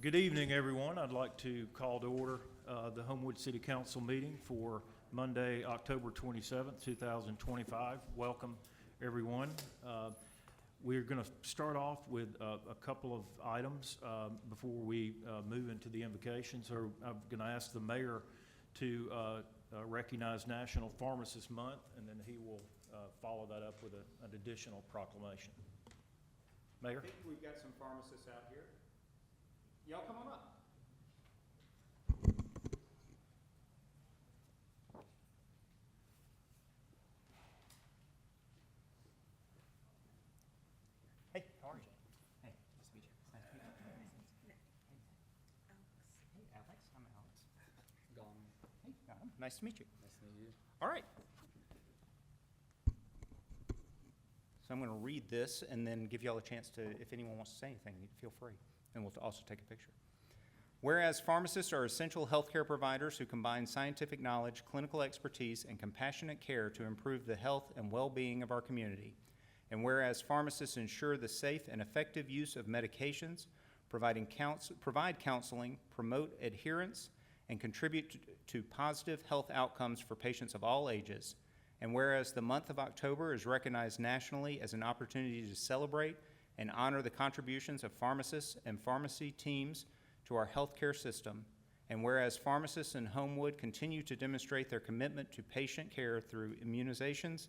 Good evening, everyone. I'd like to call to order the Homewood City Council meeting for Monday, October 27th, 2025. Welcome, everyone. We're going to start off with a couple of items before we move into the invocation. So I'm going to ask the mayor to recognize National Pharmacist Month, and then he will follow that up with an additional proclamation. Mayor? I think we've got some pharmacists out here. Y'all come on up. Hey, how are you? Hey, nice to meet you. Nice to meet you. Hey, Alex. I'm Alex. Gone. Hey, nice to meet you. Nice to meet you. All right. So I'm going to read this and then give y'all a chance to, if anyone wants to say anything, feel free. And we'll also take a picture. Whereas pharmacists are essential healthcare providers who combine scientific knowledge, clinical expertise, and compassionate care to improve the health and well-being of our community. And whereas pharmacists ensure the safe and effective use of medications, provide counseling, promote adherence, and contribute to positive health outcomes for patients of all ages. And whereas the month of October is recognized nationally as an opportunity to celebrate and honor the contributions of pharmacists and pharmacy teams to our healthcare system, and whereas pharmacists in Homewood continue to demonstrate their commitment to patient care through immunizations,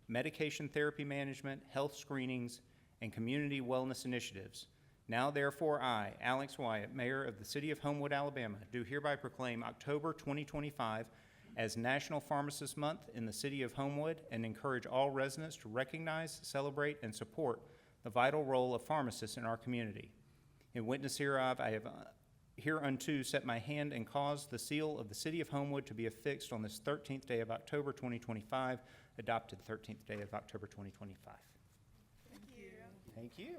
medication therapy management, health screenings, and community wellness initiatives. Now therefore I, Alex Wyatt, Mayor of the City of Homewood, Alabama, do hereby proclaim October 2025 as National Pharmacist Month in the City of Homewood and encourage all residents to recognize, celebrate, and support the vital role of pharmacists in our community. In witness hereof, I have hereunto set my hand and caused the seal of the City of Homewood to be affixed on this 13th day of October 2025, adopted 13th day of October 2025. Thank you. Thank you.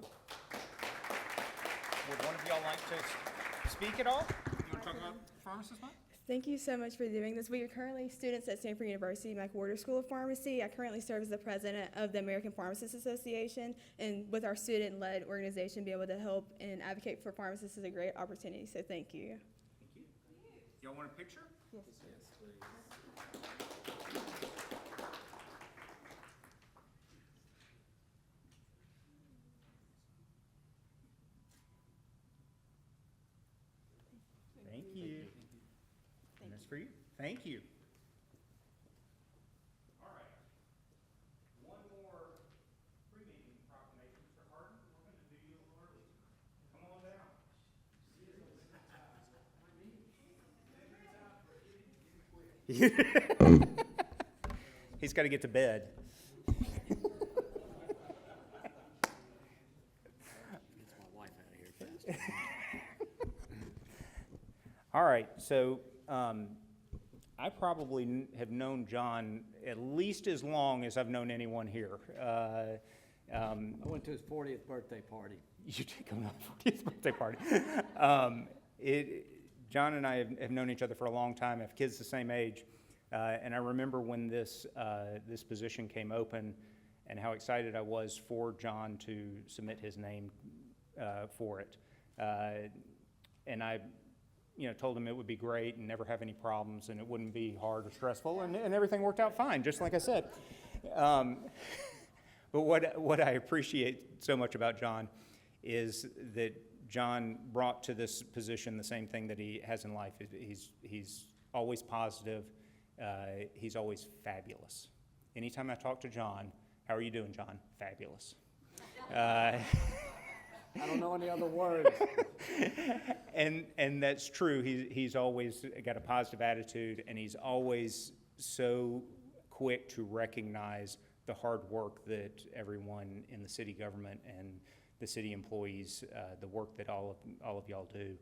Would one of y'all like to speak at all? You want to talk about Pharmacist Month? Thank you so much for doing this. We are currently students at Stanford University McWhorter School of Pharmacy. I currently serve as the president of the American Pharmacists Association, and with our student-led organization, be able to help and advocate for pharmacists is a great opportunity, so thank you. Thank you. Y'all want a picture? Yes. Yes, please. Thank you. And that's for you. Thank you. All right. One more pre-meeting proclamation. Mr. Hardin, we're going to do you a little early tonight. Come on down. He's got to get to bed. Gets my wife out of here fast. All right, so I probably have known John at least as long as I've known anyone here. I went to his 40th birthday party. You did come to the 40th birthday party. John and I have known each other for a long time, have kids the same age, and I remember when this position came open and how excited I was for John to submit his name for it. And I told him it would be great and never have any problems and it wouldn't be hard or stressful, and everything worked out fine, just like I said. But what I appreciate so much about John is that John brought to this position the same thing that he has in life. He's always positive. He's always fabulous. Anytime I talk to John, how are you doing, John? Fabulous. I don't know any other words. And that's true. He's always got a positive attitude, and he's always so quick to recognize the hard work that everyone in the city government and the city employees, the work that all of y'all do,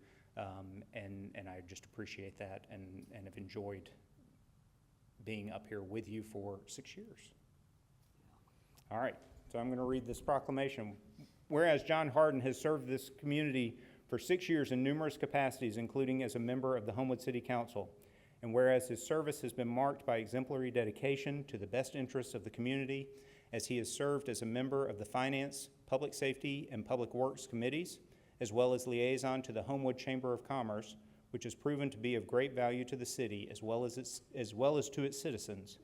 and I just appreciate that and have enjoyed being up here with you for 6 years. All right, so I'm going to read this proclamation. Whereas John Hardin has served this community for 6 years in numerous capacities, including as a member of the Homewood City Council, and whereas his service has been marked by exemplary dedication to the best interests of the community, as he has served as a member of the Finance, Public Safety, and Public Works Committees, as well as liaison to the Homewood Chamber of Commerce, which has proven to be of great value to the city as well as to its citizens.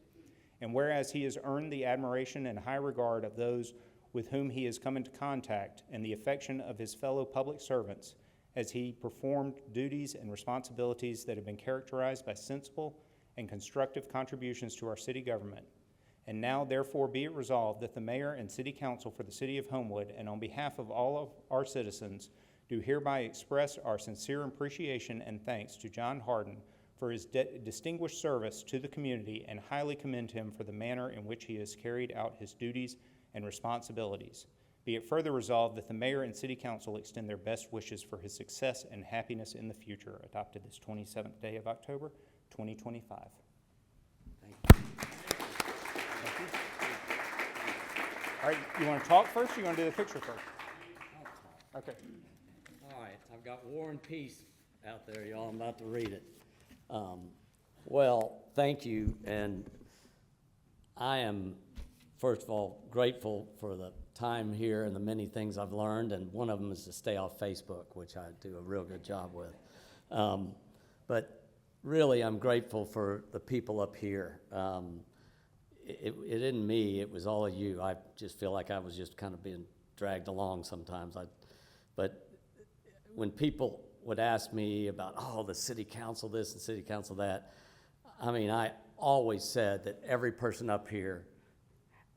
And whereas he has earned the admiration and high regard of those with whom he has come into contact and the affection of his fellow public servants, as he performed duties and responsibilities that have been characterized by sensible and constructive contributions to our city government. And now, therefore, be it resolved that the mayor and city council for the city of Homewood, and on behalf of all of our citizens, do hereby express our sincere appreciation and thanks to John Hardin for his distinguished service to the community, and highly commend him for the manner in which he has carried out his duties and responsibilities. Be it further resolved that the mayor and city council extend their best wishes for his success and happiness in the future. Adopted this 27th day of October, 2025. All right, you want to talk first, or you want to do the picture first? Okay. All right, I've got War and Peace out there, y'all. I'm about to read it. Well, thank you, and I am, first of all, grateful for the time here and the many things I've learned, and one of them is to stay off Facebook, which I do a real good job with. But really, I'm grateful for the people up here. It isn't me, it was all of you. I just feel like I was just kind of being dragged along sometimes. But when people would ask me about, oh, the city council this and city council that, I mean, I always said that every person up here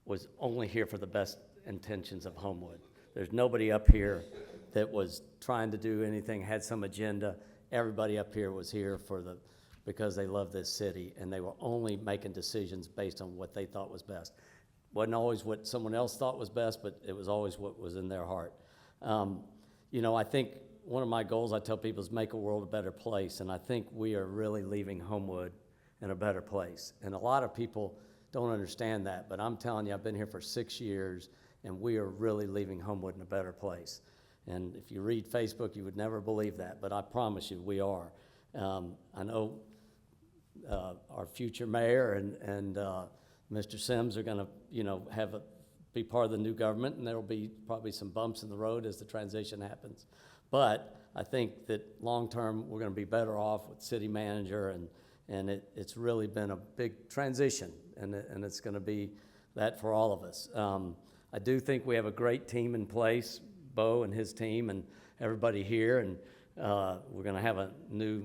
was only here for the best intentions of Homewood. There's nobody up here that was trying to do anything, had some agenda. Everybody up here was here because they love this city, and they were only making decisions based on what they thought was best. Wasn't always what someone else thought was best, but it was always what was in their heart. You know, I think one of my goals I tell people is make a world a better place, and I think we are really leaving Homewood in a better place. And a lot of people don't understand that, but I'm telling you, I've been here for 6 years, and we are really leaving Homewood in a better place. And if you read Facebook, you would never believe that, but I promise you, we are. I know our future mayor and Mr. Sims are going to, you know, be part of the new government, and there will be probably some bumps in the road as the transition happens. But I think that long-term, we're going to be better off with city manager, and it's really been a big transition, and it's going to be that for all of us. I do think we have a great team in place, Bo and his team and everybody here, and we're going to have a new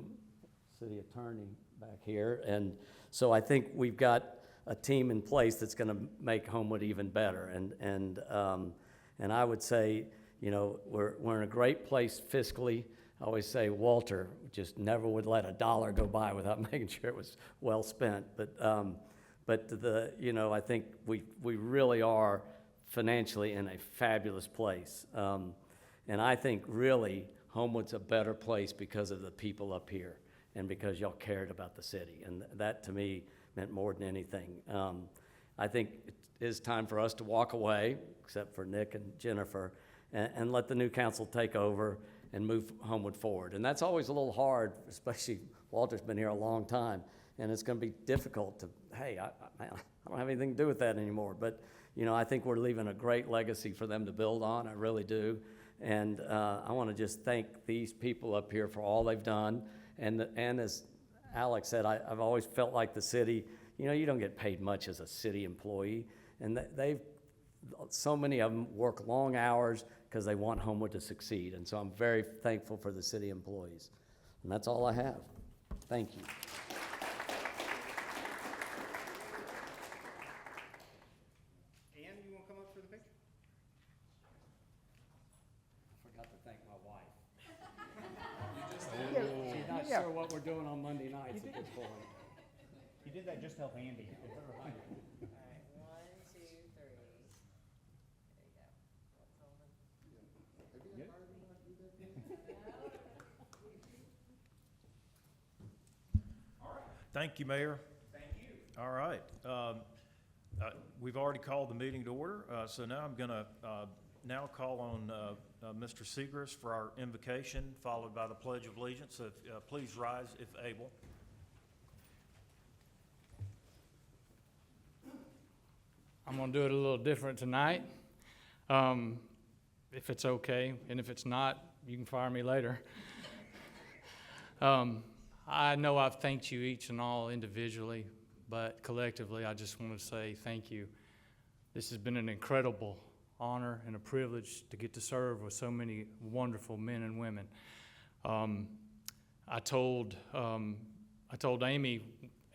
city attorney back here. And so I think we've got a team in place that's going to make Homewood even better. And I would say, you know, we're in a great place fiscally. I always say Walter just never would let a dollar go by without making sure it was well spent. But you know, I think we really are financially in a fabulous place. And I think really Homewood's a better place because of the people up here and because y'all cared about the city. And that to me meant more than anything. I think it is time for us to walk away, except for Nick and Jennifer, and let the new council take over and move Homewood forward. And that's always a little hard, especially Walter's been here a long time, and it's going to be difficult to, hey, I don't have anything to do with that anymore. But, you know, I think we're leaving a great legacy for them to build on. I really do. And I want to just thank these people up here for all they've done. And as Alex said, I've always felt like the city, you know, you don't get paid much as a city employee. And so many of them work long hours because they want Homewood to succeed. And so I'm very thankful for the city employees. And that's all I have. Thank you. Ann, you want to come up for the picture? I forgot to thank my wife. She's not sure what we're doing on Monday nights at this point. You did that just to help Andy. All right, 1, 2, 3. There you go. Thank you, Mayor. Thank you. All right. We've already called the meeting to order, so now I'm going to now call on Mr. Segrist for our invocation, followed by the Pledge of Allegiance. So please rise if able. I'm going to do it a little different tonight, if it's okay. And if it's not, you can fire me later. I know I've thanked you each and all individually, but collectively, I just want to say thank you. This has been an incredible honor and a privilege to get to serve with so many wonderful men and women. I told Amy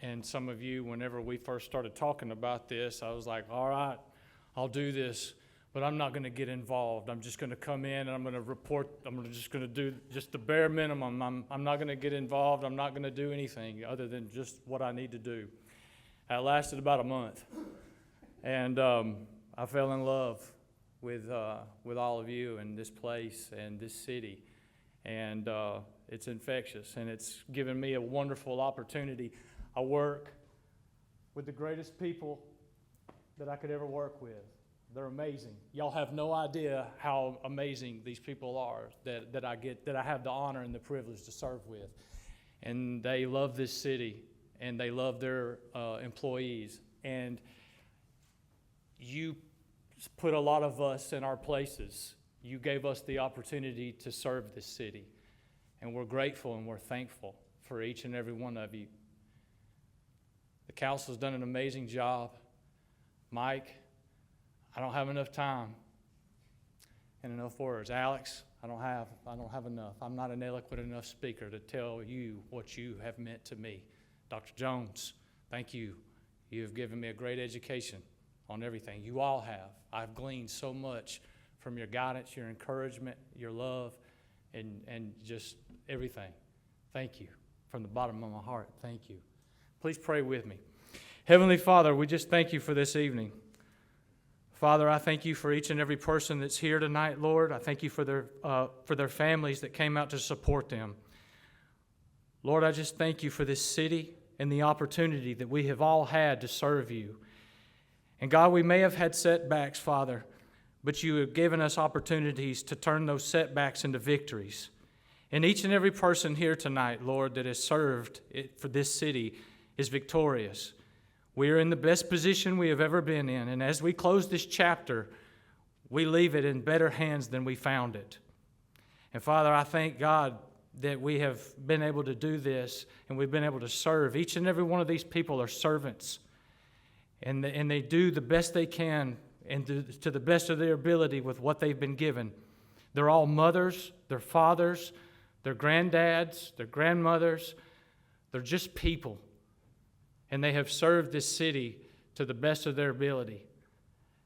and some of you whenever we first started talking about this, I was like, all right, I'll do this, but I'm not going to get involved. I'm just going to come in and I'm going to report. Just going to do just the bare minimum. I'm not going to get involved. I'm not going to do anything other than just what I need to do. That lasted about a month, and I fell in love with all of you and this place and this city, and it's infectious, and it's given me a wonderful opportunity. I work with the greatest people that I could ever work with. They're amazing. Y'all have no idea how amazing these people are that I have the honor and the privilege to serve with. And they love this city, and they love their employees. And you put a lot of us in our places. You gave us the opportunity to serve this city. And we're grateful and we're thankful for each and every one of you. The council's done an amazing job. Mike, I don't have enough time and enough words. Alex, I don't have enough. I'm not an eloquent enough speaker to tell you what you have meant to me. Dr. Jones, thank you. You have given me a great education on everything. You all have. I've gleaned so much from your guidance, your encouragement, your love, and just everything. Thank you. From the bottom of my heart, thank you. Please pray with me. Heavenly Father, we just thank you for this evening. Father, I thank you for each and every person that's here tonight, Lord. I thank you for their families that came out to support them. Lord, I just thank you for this city and the opportunity that we have all had to serve you. And God, we may have had setbacks, Father, but you have given us opportunities to turn those setbacks into victories. And each and every person here tonight, Lord, that has served for this city is victorious. We are in the best position we have ever been in. And as we close this chapter, we leave it in better hands than we found it. And Father, I thank God that we have been able to do this and we've been able to serve. Each and every one of these people are servants. And they do the best they can and to the best of their ability with what they've been given. They're all mothers, they're fathers, they're granddads, they're grandmothers. They're just people. And they have served this city to the best of their ability.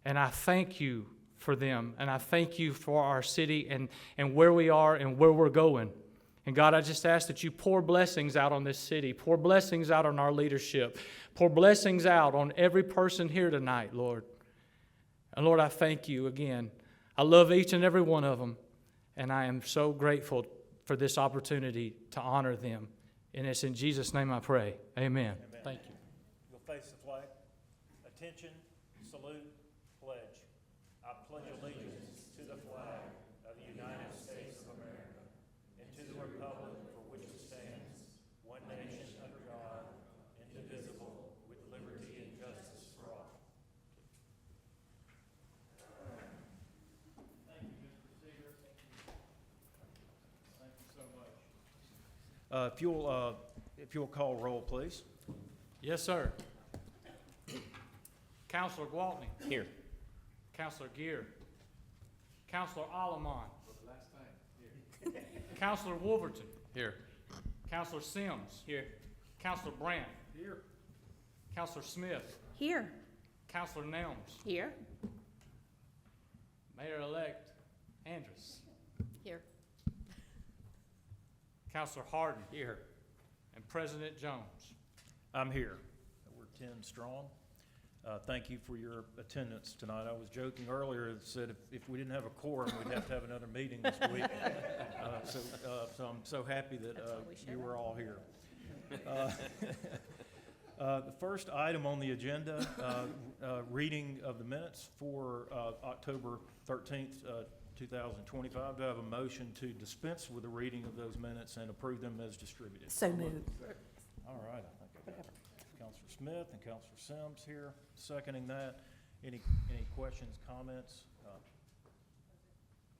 And I thank you for them. And I thank you for our city and where we are and where we're going. And God, I just ask that you pour blessings out on this city. Pour blessings out on our leadership. Pour blessings out on every person here tonight, Lord. And Lord, I thank you again. I love each and every one of them. And I am so grateful for this opportunity to honor them. And it's in Jesus' name I pray. Amen. Thank you. You'll face the flag. Attention, salute, pledge. I pledge allegiance to the flag of the United States of America and to the republic for which it stands, one nation under God, indivisible, with liberty and justice for all. Thank you, Mr. Seeger. Thank you so much. If you'll call roll, please. Yes, sir. Councilor Gwaltney. Here. Councilor Gear. Councilor Alamon. Councilor Wolverton. Here. Councilor Sims. Here. Councilor Brandt. Here. Councilor Smith. Here. Councilor Nelms. Here. Mayor-elect Andrus. Here. Councilor Hardin. Here. And President Jones. I'm here. We're 10 strong. Thank you for your attendance tonight. I was joking earlier, said if we didn't have a quorum, we'd have to have another meeting this week. So I'm so happy that you were all here. The first item on the agenda, reading of the minutes for October 13th, 2025. Do I have a motion to dispense with the reading of those minutes and approve them as distributed? So moved. All right, I think I got Councilor Smith and Councilor Sims here seconding that. Any questions, comments?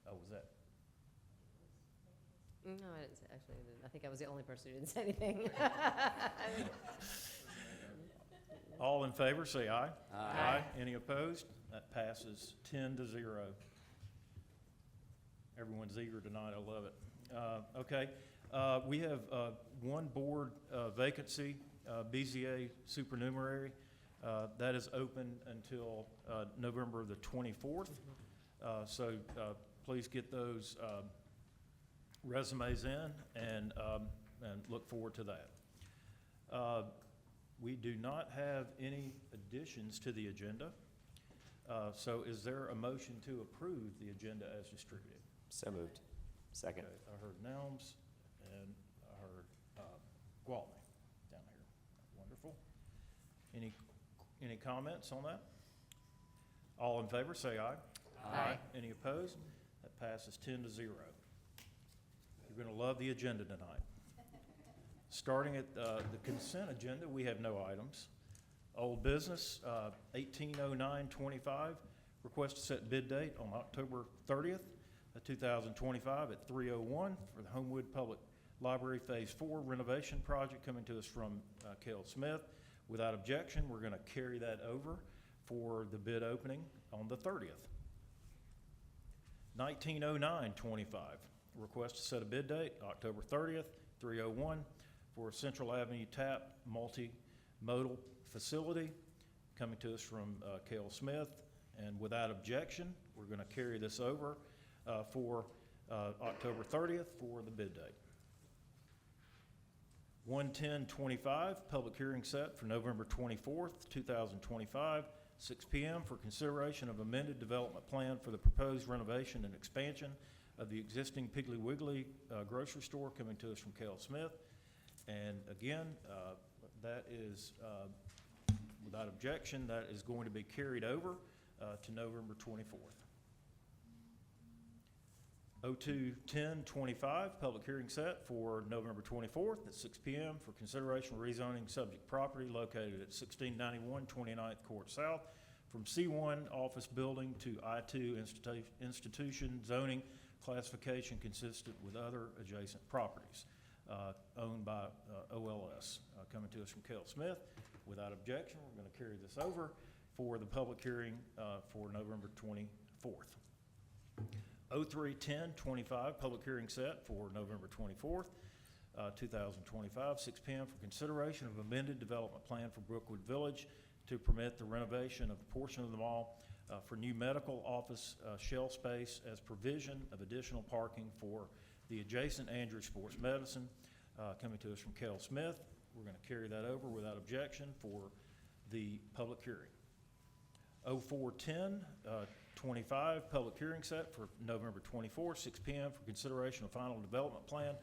Was that? No, I didn't say, actually, I didn't. I think I was the only person who didn't say anything. All in favor, say aye. Aye. Any opposed? That passes 10-0. Everyone's eager tonight, I love it. Okay, we have one board vacancy, BZA supernumerary. That is open until November the 24th. So please get those resumes in and look forward to that. We do not have any additions to the agenda. So is there a motion to approve the agenda as distributed? So moved. Second. Okay, I heard Nelms and I heard Gwaltney down here. Wonderful. Any comments on that? All in favor, say aye. Aye. Any opposed? That passes 10-0. You're going to love the agenda tonight. Starting at the consent agenda, we have no items. Old business, 180925, request to set bid date on October 30th, 2025 at 3:01 for the Homewood Public Library Phase 4 renovation project coming to us from Cale Smith. Without objection, we're going to carry that over for the bid opening on the 30th. 190925, request to set a bid date October 30th, 3:01 for Central Avenue TAP multimodal facility coming to us from Cale Smith. And without objection, we're going to carry this over for October 30th for the bid date. 11025, public hearing set for November 24th, 2025, 6 p.m. for consideration of amended development plan for the proposed renovation and expansion of the existing Piggly Wiggly grocery store coming to us from Cale Smith. And again, that is, without objection, that is going to be carried over to November 24th. 021025, public hearing set for November 24th at 6 p.m. for consideration of rezoning subject property located at 1691 29th Court South from C1 office building to I2 institution zoning classification consistent with other adjacent properties owned by OLS coming to us from Cale Smith. Without objection, we're going to carry this over for the public hearing for November 24th. 031025, public hearing set for November 24th, 2025, 6 p.m. for consideration of amended development plan for Brookwood Village to permit the renovation of a portion of the mall for new medical office shell space as provision of additional parking for the adjacent Andrews Sports Medicine coming to us from Cale Smith. We're going to carry that over without objection for the public hearing. 041025, public hearing set for November 24th, 6 p.m. for consideration of final development plan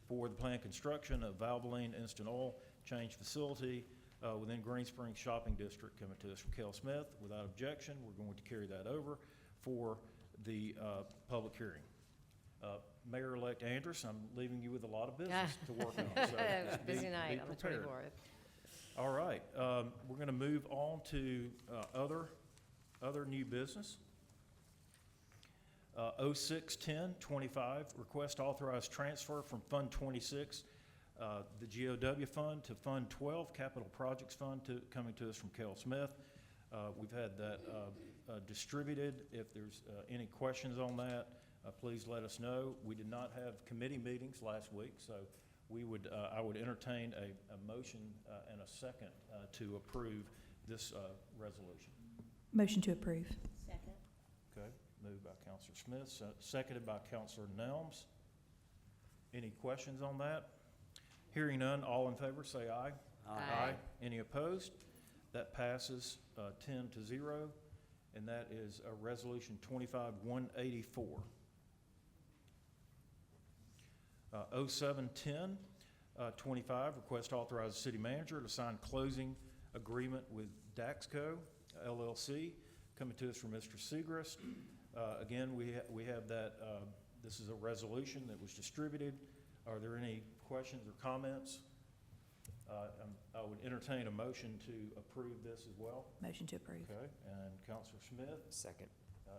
for the planned construction of Valvoline Instant Oil Change Facility within Green Springs Shopping District coming to us from Cale Smith. Without objection, we're going to carry that over for the public hearing. Mayor-elect Andrus, I'm leaving you with a lot of business to work on. So Busy be night on the prepared. 24th. All right, we're going to move on to other new business. 061025, request authorized transfer from Fund 26, the GOW Fund, to Fund 12, Capital Projects Fund, coming to us from Cale Smith. We've had that distributed. If there's any questions on that, please let us know. We did not have committee meetings last week, so I would entertain a motion and a second to approve this resolution. Motion to approve. Second. Okay, moved by Councilor Smith, seconded by Councilor Nelms. Any questions on that? Hearing none, all in favor say aye. Aye. Any opposed? That passes 10-0, and that is Resolution 25-184. 071025, request to authorize the city manager to sign closing agreement with Daxco LLC, coming to us from Mr. Segrist. Again, we have that, this is a resolution that was distributed. Are there any questions or comments? I would entertain a motion to approve this as well. Motion to approve. Okay, and Councilor Smith, Second.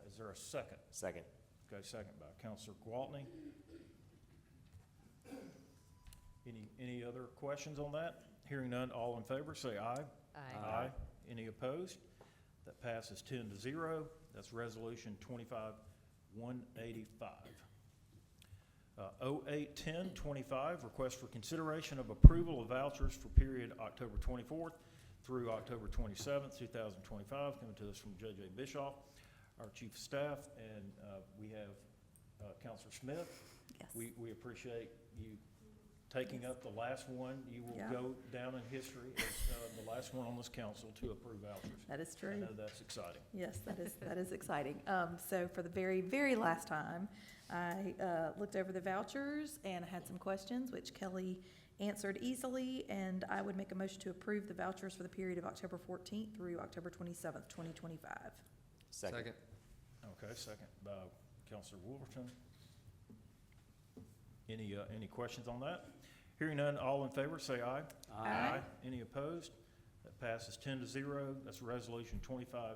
is there a second? Second. Okay, second by Councilor Gwaltney. Any other questions on that? Hearing none, all in favor, say aye. Aye. Any opposed? That passes 10-0. That's Resolution 25-185. 08-10-25, request for consideration of approval of vouchers for period October 24th through October 27th, 2025, coming to us from J.J. Bischoff, our Chief of Staff, and we have Councilor Smith. Yes. We appreciate you taking up the last one. You will Yeah. go down in history as the last one on this council to approve vouchers. That is I true. know that's exciting. Yes, that is exciting. So for the very, very last time, I looked over the vouchers and had some questions, which Kelly answered easily, and I would make a motion to approve the vouchers for the period of October 14th through October 27th, 2025. Second. Okay, second by Councilor Wolverton. Any questions on that? Hearing none, all in favor, say aye. Aye. Any opposed? That passes 10-0. That's Resolution 25-186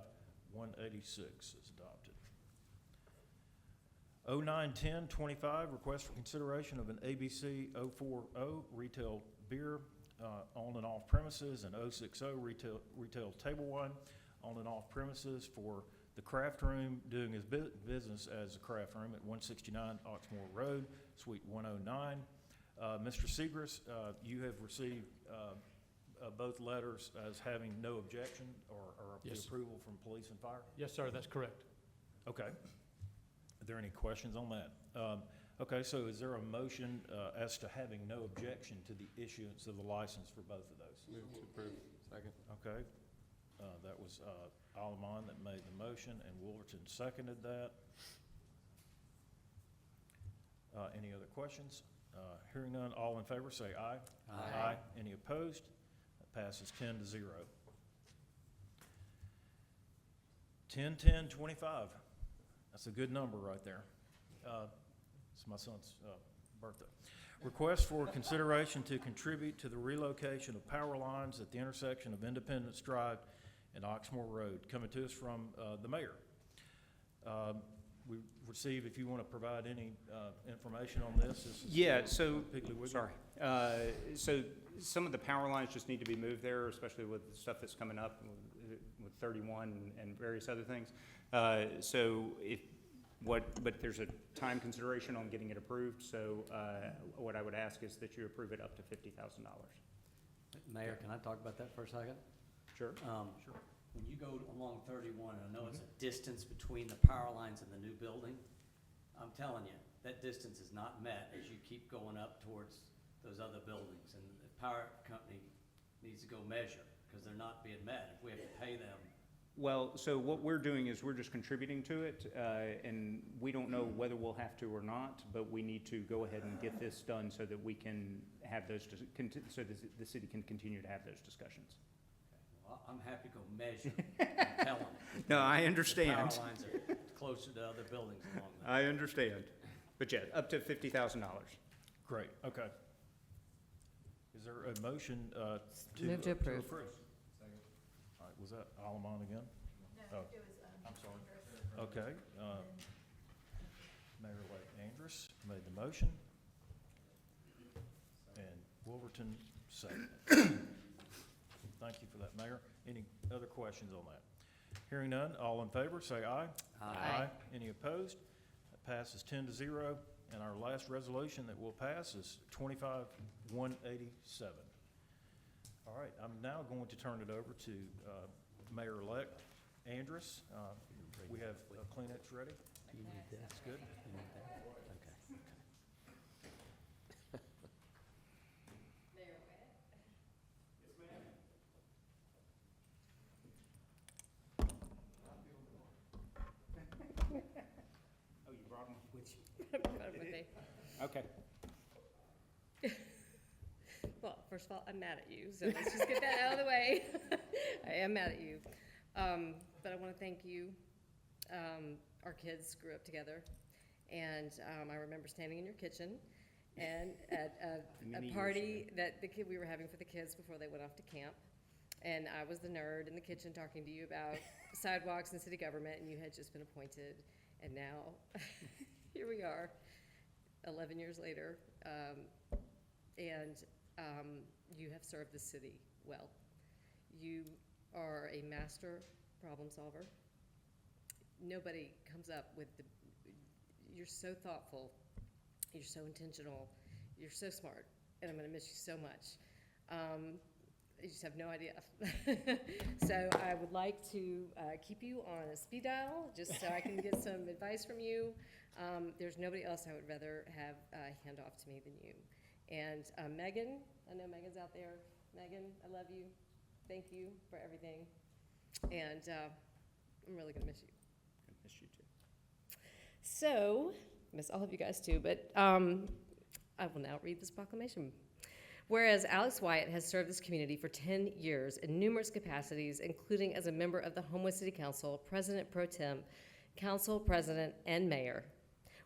is adopted. 09-10-25, request for consideration of an ABC 040 retail beer on and off premises and 060 retail table wine on and off premises for the Craft Room doing his business as a Craft Room at 169 Oxmoor Road, Suite 109. Mr. Segrist, you have received both letters as having no objection or the Yes. approval from police and fire? Yes, sir, that's correct. Okay. Are there any questions on that? Okay, so is there a motion as to having no objection to the issuance of the license for both of those? Move to approve. Second. Okay. That was Alman that made the motion, and Wolverton seconded that. Any other questions? Hearing none, all in favor, say aye. Aye. Any opposed? That passes 10-0. 10-10-25. That's a good number right there. It's my son's birthday. Request for consideration to contribute to the relocation of power lines at the intersection of Independence Drive and Oxmoor Road, coming to us from the mayor. We receive, if you want to provide any information on this. This is Yeah, so, Piggly Wiggly. sorry. So some of the power lines just need to be moved there, especially with the stuff that's coming up with 31 and various other things. But there's a time consideration on getting it approved, so what I would ask is that you approve it up to $50,000. Mayor, can I talk about that for a second? Sure. Sure. When you go along 31, I know it's a distance between the power lines and the new building. I'm telling you, that distance is not met as you keep going up towards those other buildings. And the power company needs to go measure, because they're not being met. If we have to pay them, Well, so what we're doing is we're just contributing to it, and we don't know whether we'll have to or not, but we need to go ahead and get this done so that we can have those, so the city can continue to have those discussions. well, I'm happy to go measure and tell them. No, I The understand. power lines are closer to other buildings along that. I understand. But yeah, up to $50,000. Great, okay. Is there a motion to? Move to approve. All right, was that Alman again? No, it was. I'm sorry. Okay. Mayor-elect Andrus made the motion. And Wolverton seconded. Thank you for that, Mayor. Any other questions on that? Hearing none, all in favor, say aye. Aye. Any opposed? That passes 10-0. And our last resolution that will pass is 25-187. All right, I'm now going to turn it over to Mayor-elect Andrus. We have Kleenex ready. Do you need this? That's good. You need that? Okay. Oh, you brought them with you? Okay. Well, first of all, I'm mad at you, so let's just get that out of the way. I am mad at you. But I want to thank you. Our kids grew up together, and I remember standing in your kitchen and at Many a years party that we were having for the kids before they went off to camp. And I was the nerd in the kitchen talking to you about sidewalks and city government, and you had just been appointed, and now here we are. 11 years later, and you have served the city well. You are a master problem solver. Nobody comes up with you're so thoughtful, you're so intentional, you're so smart, and I'm gonna miss you so much. You just have no idea. So I would like to keep you on a speed dial, just so I can get some advice from you. There's nobody else I would rather have hand off to me than you. And Megan, I know Megan's out there. Megan, I love you. Thank you for everything. And I'm really gonna miss you. Gonna miss you too. So, miss all of you guys too, but I will now read this proclamation. Whereas Alex Wyatt has served this community for 10 years in numerous capacities, including as a member of the Homewood City Council, President Pro Tem, Council President, and Mayor.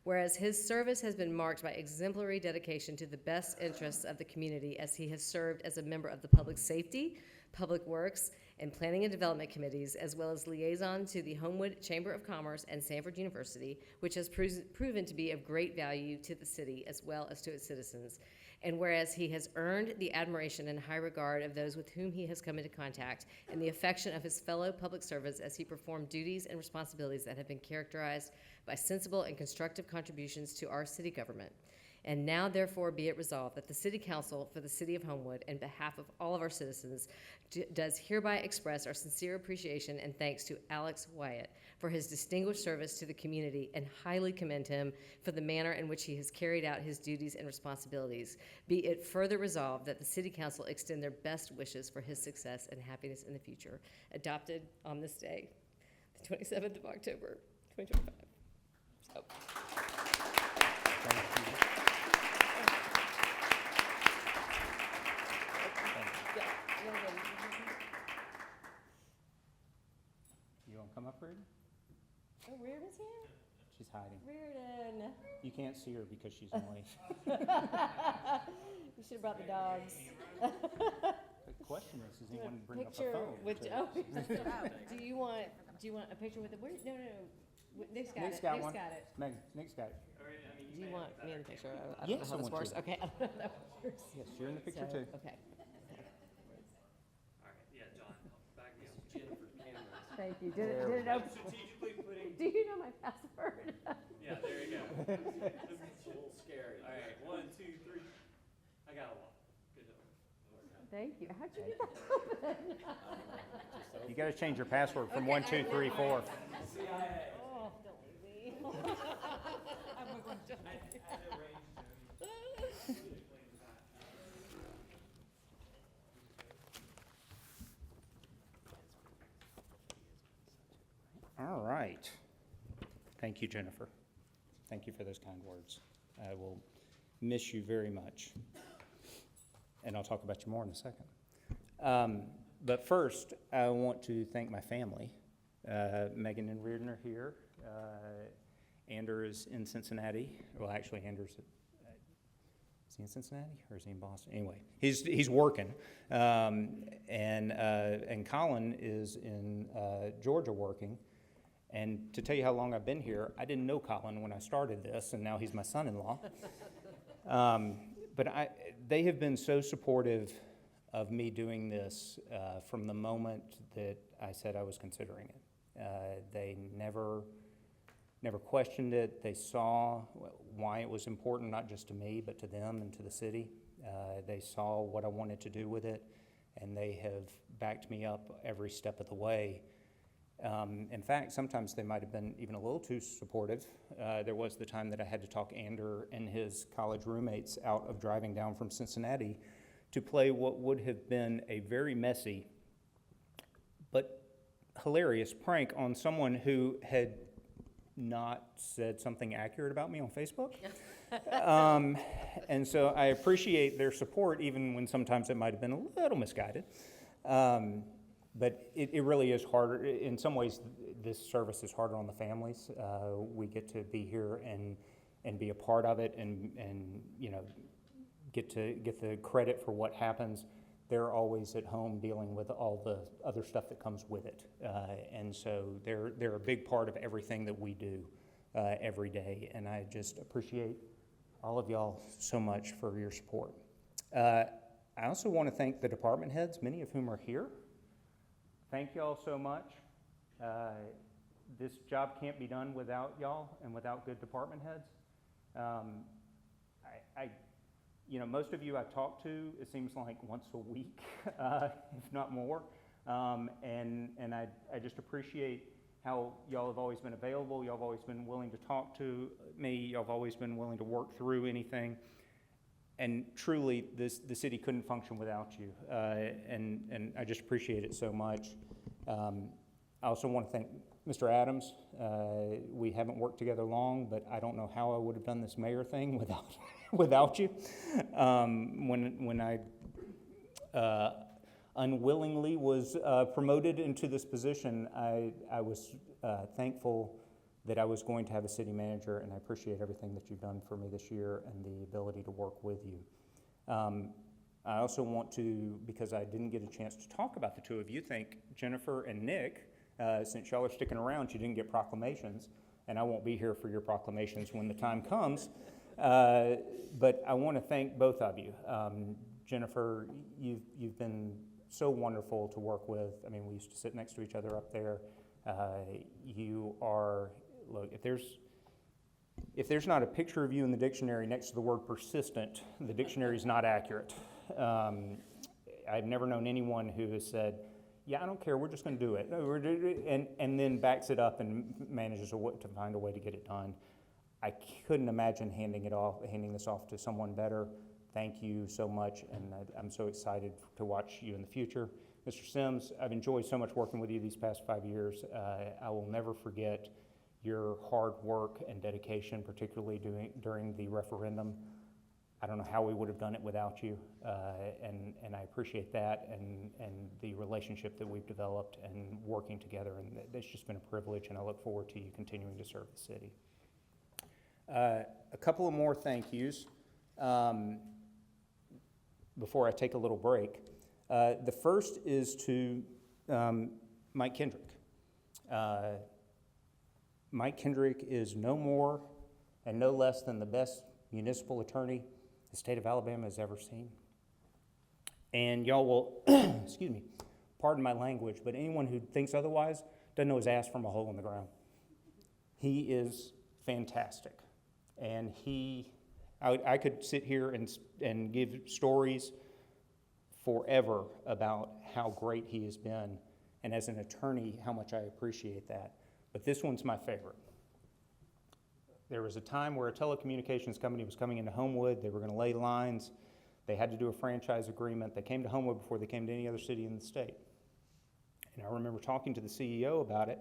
Whereas his service has been marked by exemplary dedication to the best interests of the community, as he has served as a member of the Public Safety, Public Works, and Planning and Development Committees, as well as liaison to the Homewood Chamber of Commerce and Sanford University, which has proven to be of great value to the city as well as to its citizens. And whereas he has earned the admiration and high regard of those with whom he has come into contact, and the affection of his fellow public servants as he performed duties and responsibilities that have been characterized by sensible and constructive contributions to our city government. And now, therefore, be it resolved that the City Council for the City of Homewood, in behalf of all of our citizens, does hereby express our sincere appreciation and thanks to Alex Wyatt for his distinguished service to the community, and highly commend him for the manner in which he has carried out his duties and responsibilities. Be it further resolved that the City Council extend their best wishes for his success and happiness in the future. Adopted on this day, the 27th of October, 2025. So. Thank you. You want to come up, Reardon? Oh, Reardon's here? She's hiding. Reardon. You can't see her because she's noisy. You should have brought the dogs. The question is, does anyone bring up a Picture phone? with, to- oh, do you want a picture with it? Where, no. Nick's got Nick's it. got Nick's one. got it. Nick's got it. Do you want me in the picture? I don't Yes, know I how this want works. to. Okay, I don't know how that works. Yes, you're in the picture So, too. Okay. All right, yeah, John, back me up. Jennifer cameras. Thank you. Did There we it open? Strategically putting, Do you know my password? yeah, there you go. This is a little scary. All right, 1, 2, 3. I got a lot. Good job. Thank you. How'd you get that open? You got to change your password from 1, 2, 3, 4. CIA. Oh, don't leave me. All right. Thank you, Jennifer. Thank you for those kind words. I will miss you very much. And I'll talk about you more in a second. But first, I want to thank my family. Megan and Reardon are here. Ander is in Cincinnati. Well, actually, Ander's is he in Cincinnati or is he in Boston? Anyway, he's working. And Colin is in Georgia working. And to tell you how long I've been here, I didn't know Colin when I started this, and now he's my son-in-law. But they have been so supportive of me doing this from the moment that I said I was considering it. They never questioned it. They saw why it was important, not just to me, but to them and to the city. They saw what I wanted to do with it, and they have backed me up every step of the way. In fact, sometimes they might have been even a little too supportive. There was the time that I had to talk Ander and his college roommates out of driving down from Cincinnati to play what would have been a very messy but hilarious prank on someone who had not said something accurate about me on Facebook. And so I appreciate their support, even when sometimes it might have been a little misguided. But it really is harder. In some ways, this service is harder on the families. We get to be here and be a part of it, and you know, get the credit for what happens. They're always at home dealing with all the other stuff that comes with it, and so they're a big part of everything that we do every day. And I just appreciate all of y'all so much for your support. I also want to thank the department heads, many of whom are here. Thank y'all so much. This job can't be done without y'all and without good department heads. Most of you I talk to, it seems like once a week, if not more. And I just appreciate how y'all have always been available. Y'all have always been willing to talk to me. Y'all have always been willing to work through anything. And truly, the city couldn't function without you. And I just appreciate it so much. I also want to thank Mr. Adams. We haven't worked together long, but I don't know how I would have done this mayor thing without you. When I unwillingly was promoted into this position, I was thankful that I was going to have a city manager, and I appreciate everything that you've done for me this year and the ability to work with you. I also want to, because I didn't get a chance to talk about the two of you, thank Jennifer and Nick. Since y'all are sticking around, you didn't get proclamations, and I won't be here for your proclamations when the time comes. But I want to thank both of you. Jennifer, you've been so wonderful to work with. I mean, we used to sit next to each other up there. You are, look, if there's not a picture of you in the dictionary next to the word persistent, the dictionary's not accurate. I've never known anyone who has said, yeah, I don't care, we're just going to do it, and then backs it up and manages to find a way to get it done. I couldn't imagine handing this off to someone better. Thank you so much, and I'm so excited to watch you in the future. Mr. Sims, I've enjoyed so much working with you these past 5 years. I will never forget your hard work and dedication, particularly during the referendum. I don't know how we would have done it without you, and I appreciate that and the relationship that we've developed and working together, and it's just been a privilege, and I look forward to you continuing to serve the city. A couple of more thank yous before I take a little break. The first is to Mike Kendrick. Mike Kendrick is no more and no less than the best municipal attorney the state of Alabama has ever seen. And y'all will, excuse me, pardon my language, but anyone who thinks otherwise doesn't know his ass from a hole in the ground. He is fantastic. And I could sit here and give stories forever about how great he has been, and as an attorney, how much I appreciate that. But this one's my favorite. There was a time where a telecommunications company was coming into Homewood. They were going to lay lines. They had to do a franchise agreement. They came to Homewood before they came to any other city in the state. And I remember talking to the CEO about it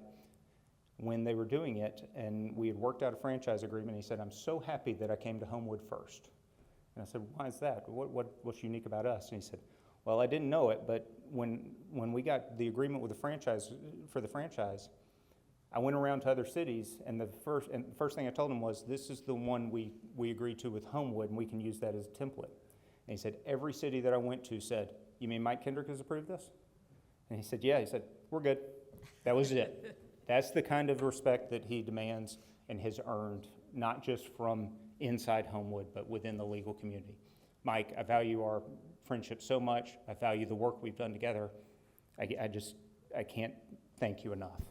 when they were doing it, and we had worked out a franchise agreement. He said, I'm so happy that I came to Homewood first. And I said, why is that? What's unique about us? And he said, well, I didn't know it, but when we got the agreement with the franchise, for the franchise, I went around to other cities, and the first thing I told him was, this is the one we agreed to with Homewood, and we can use that as a template. And he said, every city that I went to said, you mean Mike Kendrick has approved this? And he said, yeah. He said, we're good. That was it. That's the kind of respect that he demands and has earned, not just from inside Homewood, but within the legal community. Mike, I value our friendship so much. I value the work we've done together. I can't thank you enough.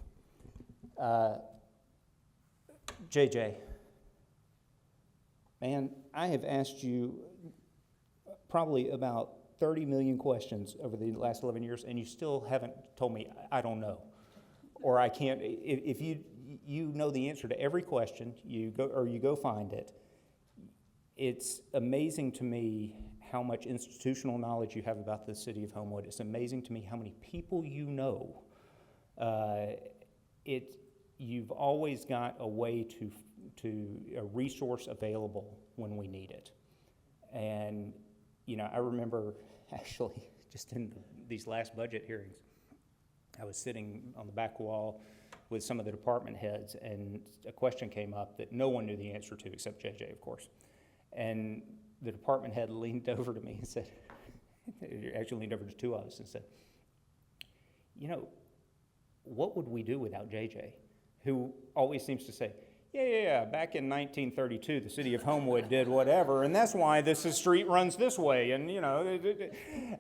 JJ, man, I have asked you probably about 30 million questions over the last 11 years, and you still haven't told me, I don't know, or I can't. If you know the answer to every question, you go find it. It's amazing to me how much institutional knowledge you have about the city of Homewood. It's amazing to me how many people you know. You've always got a way to a resource available when we need it. And, I remember actually just in these last budget hearings, I was sitting on the back wall with some of the department heads, and a question came up that no one knew the answer to except JJ, of course. And the department head leaned over to me and said, actually leaned over to two of us and said, what would we do without JJ? Who always seems to say, yeah, back in 1932, the City of Homewood did whatever, and that's why this street runs this way, and, you know,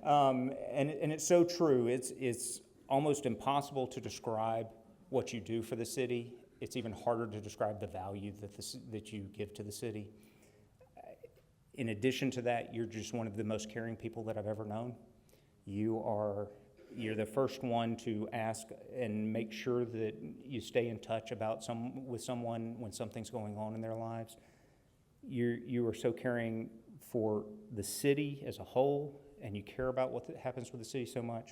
and it's so true. It's almost impossible to describe what you do for the city. It's even harder to describe the value that you give to the city. In addition to that, you're just one of the most caring people that I've ever known. You're the first one to ask and make sure that you stay in touch with someone when something's going on in their lives. You are so caring for the city as a whole, and you care about what happens with the city so much.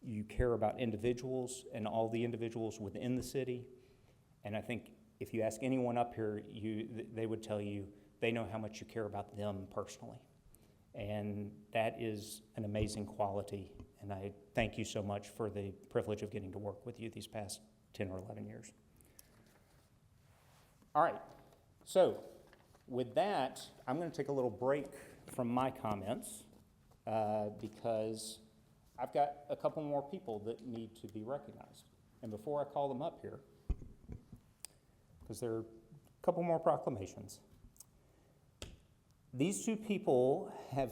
You care about individuals and all the individuals within the city. And I think if you ask anyone up here, they would tell you they know how much you care about them personally. And that is an amazing quality. And I thank you so much for the privilege of getting to work with you these past 10 or 11 years. All right, so with that, I'm going to take a little break from my comments because I've got a couple more people that need to be recognized. And before I call them up here, because there are a couple more proclamations. These two people have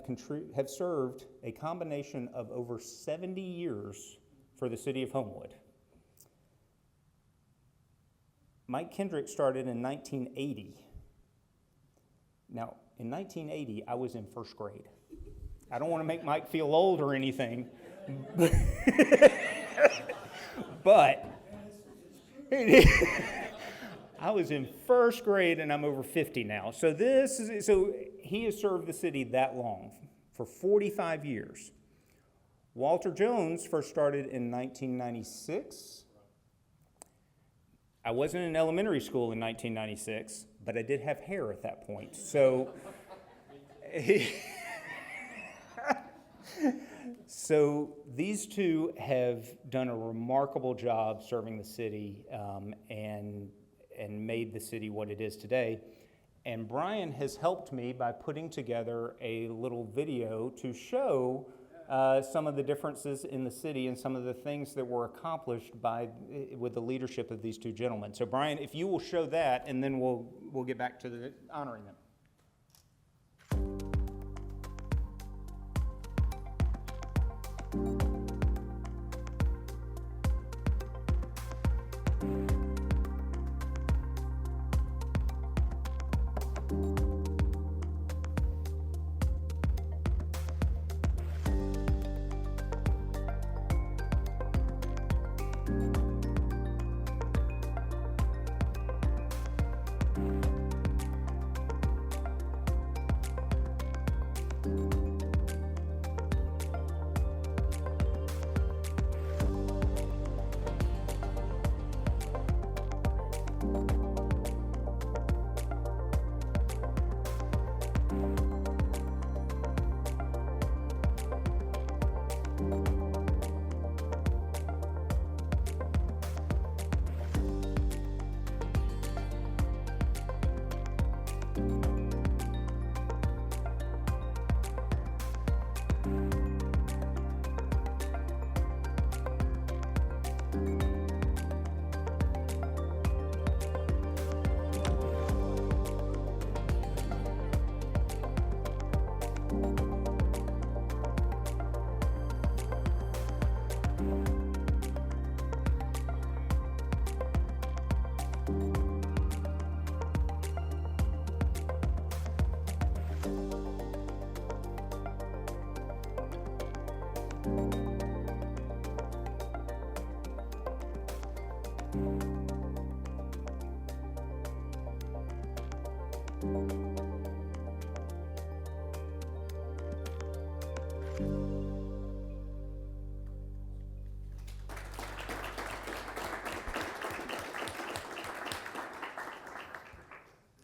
served a combination of over 70 years for the City of Homewood. Mike Kendrick started in 1980. Now, in 1980, I was in first grade. I don't want to make Mike feel old or anything, but I was in first grade and I'm over 50 now. So he has served the city that long, for 45 years. Walter Jones first started in 1996. I wasn't in elementary school in 1996, but I did have hair at that point. So, so these two have done a remarkable job serving the city and made the city what it is today. And Brian has helped me by putting together a little video to show some of the differences in the city and some of the things that were accomplished with the leadership of these two gentlemen. So Brian, if you will show that, and then we'll get back to honoring them.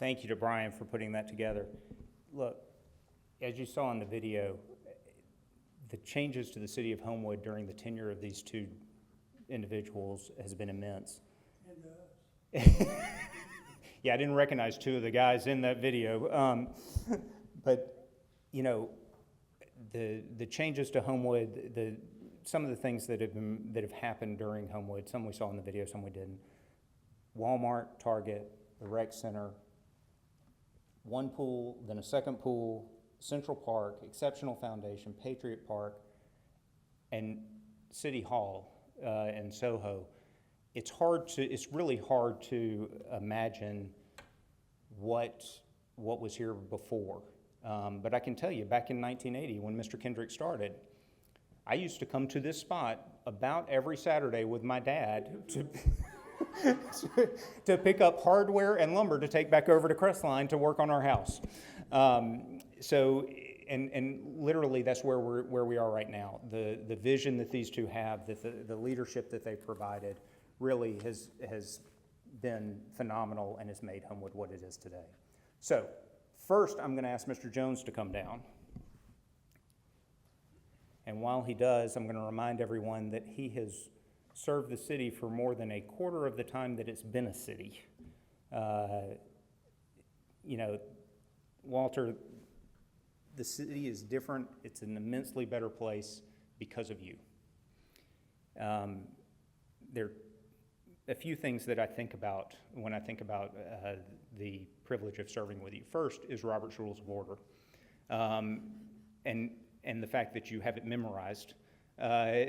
Thank you to Brian for putting that together. Look, as you saw in the video, the changes to the City of Homewood during the tenure of these two individuals has been immense. Yeah, I didn't recognize two of the guys in that video. But, you know, the changes to Homewood, some of the things that have happened during Homewood, some we saw in the video, some we didn't. Walmart, Target, the rec center, one pool, then a second pool, Central Park, Exceptional Foundation, Patriot Park, and City Hall in Soho. It's really hard to imagine what was here before. But I can tell you, back in 1980, when Mr. Kendrick started, I used to come to this spot about every Saturday with my dad to pick up hardware and lumber to take back over to Crestline to work on our house. And literally that's where we are right now. The vision that these two have, that the leadership that they provided, really has been phenomenal and has made Homewood what it is today. So first, I'm going to ask Mr. Jones to come down. And while he does, I'm going to remind everyone that he has served the city for more than a quarter of the time that it's been a city. Walter, the city is different. It's an immensely better place because of you. There are a few things that I think about when I think about the privilege of serving with you. First is Robert's Rules of Order, and the fact that you have it memorized,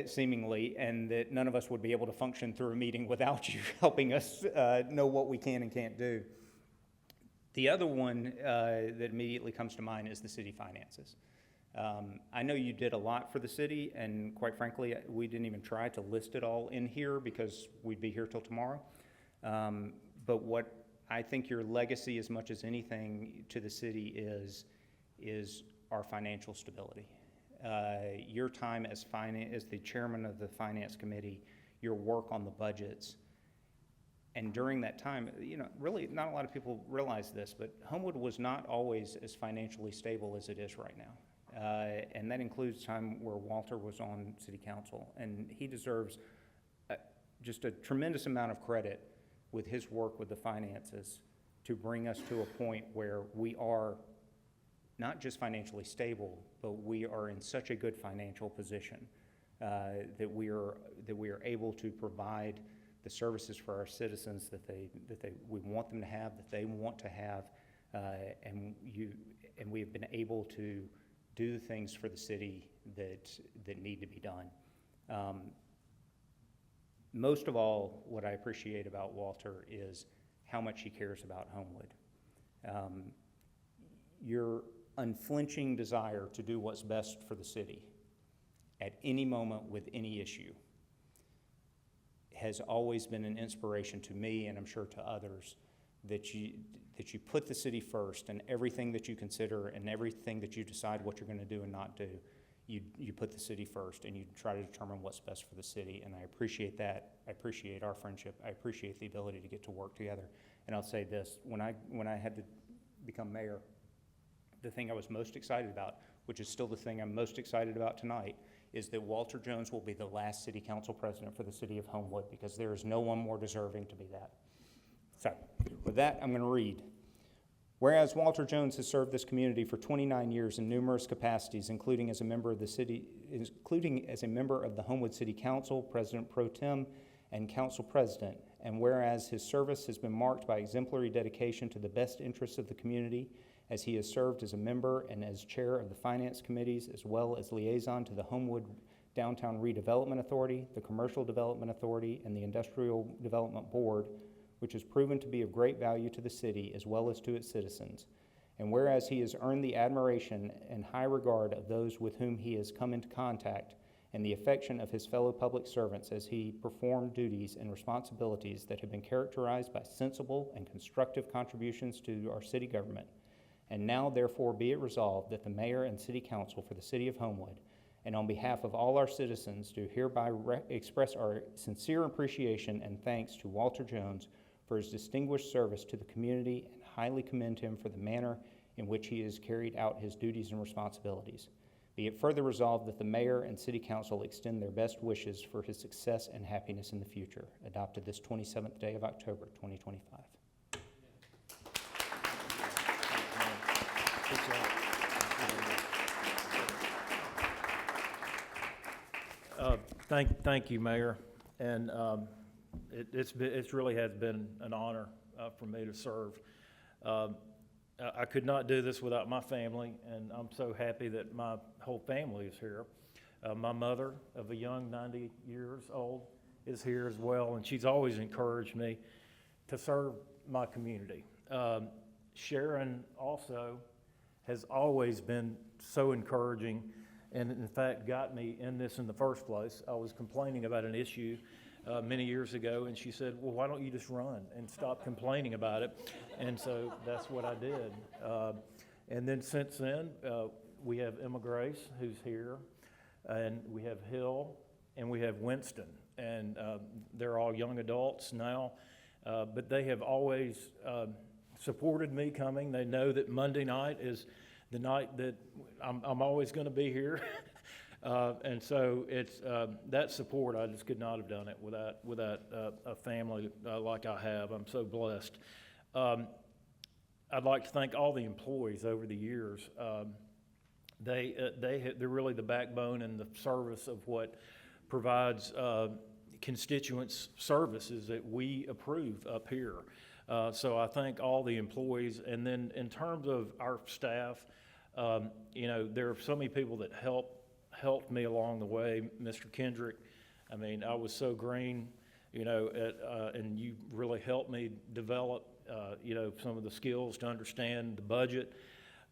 seemingly, and that none of us would be able to function through a meeting without you helping us know what we can and can't do. The other one that immediately comes to mind is the city finances. I know you did a lot for the city, and quite frankly, we didn't even try to list it all in here because we'd be here till tomorrow. But what I think your legacy, as much as anything, to the city is our financial stability. Your time as the chairman of the finance committee, your work on the budgets, and during that time, really not a lot of people realize this, but Homewood was not always as financially stable as it is right now. And that includes time where Walter was on city council, and he deserves just a tremendous amount of credit with his work with the finances to bring us to a point where we are not just financially stable, but we are in such a good financial position that we are able to provide the services for our citizens that we want them to have, that they want to have, and we have been able to do the things for the city that need to be done. Most of all, what I appreciate about Walter is how much he cares about Homewood. Your unflinching desire to do what's best for the city at any moment with any issue has always been an inspiration to me, and I'm sure to others, that you put the city first, and everything that you consider and everything that you decide what you're going to do and not do, you put the city first, and you try to determine what's best for the city. And I appreciate that. I appreciate our friendship. I appreciate the ability to get to work together. And I'll say this: when I had to become mayor, the thing I was most excited about, which is still the thing I'm most excited about tonight, is that Walter Jones will be the last city council president for the city of Homewood, because there is no one more deserving to be that. So, with that, I'm going to read. Whereas Walter Jones has served this community for 29 years in numerous capacities, including as a member of the Homewood City Council, President Pro Tem, and Council President, and whereas his service has been marked by exemplary dedication to the best interests of the community, as he has served as a member and as chair of the finance committees, as well as liaison to the Homewood Downtown Redevelopment Authority, the Commercial Development Authority, and the Industrial Development Board, which has proven to be of great value to the city as well as to its citizens. And whereas he has earned the admiration and high regard of those with whom he has come into contact, and the affection of his fellow public servants as he performed duties and responsibilities that have been characterized by sensible and constructive contributions to our city government. And now, therefore, be it resolved that the mayor and city council for the city of Homewood, and on behalf of all our citizens, do hereby express our sincere appreciation and thanks to Walter Jones for his distinguished service to the community, and highly commend him for the manner in which he has carried out his duties and responsibilities. Be it further resolved that the mayor and city council extend their best wishes for his success and happiness in the future. Adopted this 27th day of October, 2025. Thank you, Mayor, and it really has been an honor for me to serve. I could not do this without my family, and I'm so happy that my whole family is here. My mother, of a young 90 years old, is here as well, and she's always encouraged me to serve my community. Sharon also has always been so encouraging, and in fact got me in this in the first place. I was complaining about an issue many years ago, and she said, well, why don't you just run and stop complaining about it? And so that's what I did. And then since then, we have Emma Grace, who's here, and we have Hill, and we have Winston. And they're all young adults now, but they have always supported me coming. They know that Monday night is the night that I'm always going to be here. And so it's that support. I just could not have done it without a family like I have. I'm so blessed. I'd like to thank all the employees over the years. They're really the backbone and the service of what provides constituents services that we approve up here. So I thank all the employees. And then in terms of our staff, there are so many people that helped me along the way. Mr. Kendrick, I mean, I was so green, and you really helped me develop, some of the skills to understand the budget.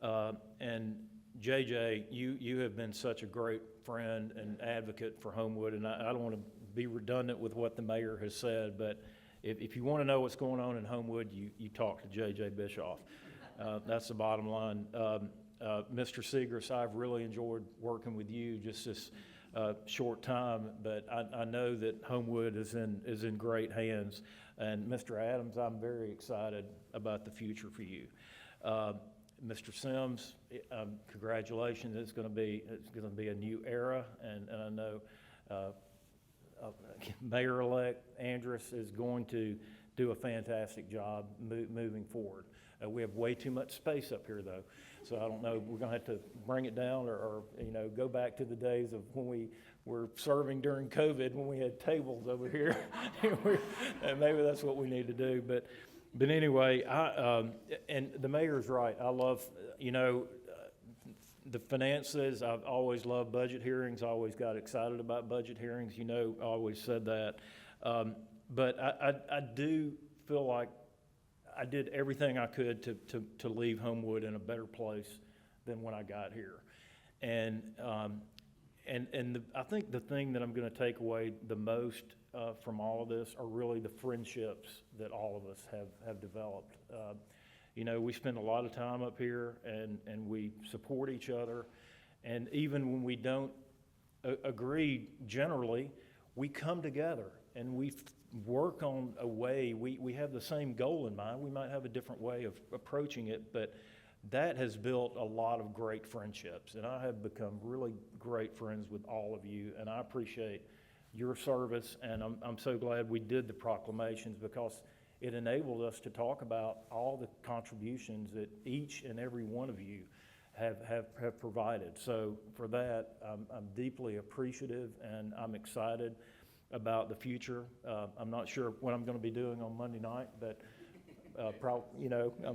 And JJ, you have been such a great friend and advocate for Homewood, and I don't want to be redundant with what the mayor has said, but if you want to know what's going on in Homewood, you talk to JJ Bischoff. That's the bottom line. Mr. Segrist, I've really enjoyed working with you just this short time, but I know that Homewood is in great hands. And Mr. Adams, I'm very excited about the future for you. Mr. Sims, congratulations. It's going to be a new era, and I know Mayor-elect Andrus is going to do a fantastic job moving forward. We have way too much space up here, though, so I don't know. We're going to have to bring it down, or go back to the days of when we were serving during COVID, when we had tables over here. And maybe that's what we need to do. But anyway, and the mayor's right. I love, the finances. I've always loved budget hearings. I always got excited about budget hearings. I always said that. But I do feel like I did everything I could to leave Homewood in a better place than when I got here. And I think the thing that I'm going to take away the most from all of this are really the friendships that all of us have developed. We spend a lot of time up here, and we support each other. And even when we don't agree generally, we come together and we work on a way. We have the same goal in mind. We might have a different way of approaching it, but that has built a lot of great friendships. And I have become really great friends with all of you, and I appreciate your service. And I'm so glad we did the proclamations, because it enabled us to talk about all the contributions that each and every one of you have provided. So for that, I'm deeply appreciative, and I'm excited about the future. I'm not sure what I'm going to be doing on Monday night, but I'm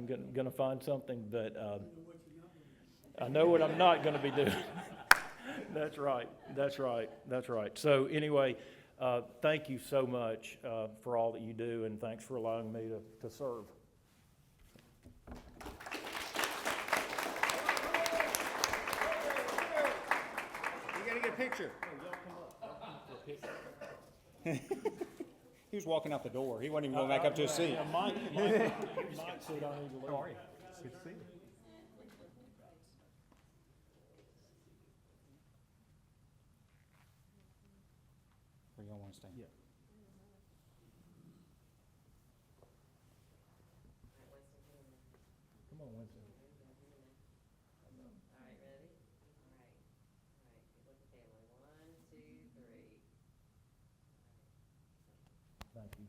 going to find something. But I know what I'm not going to be doing. That's right. So anyway, thank you so much for all that you do, and thanks for allowing me to serve. You got to get a picture. He was walking out the door. He wasn't even going back up to his seat. Mike said I need to leave. How are you? Good to see you. Where y'all want to stay? Yeah. Come on, Winston. All right, ready? All right. Good looking family. 1, 2, 3. Thank you.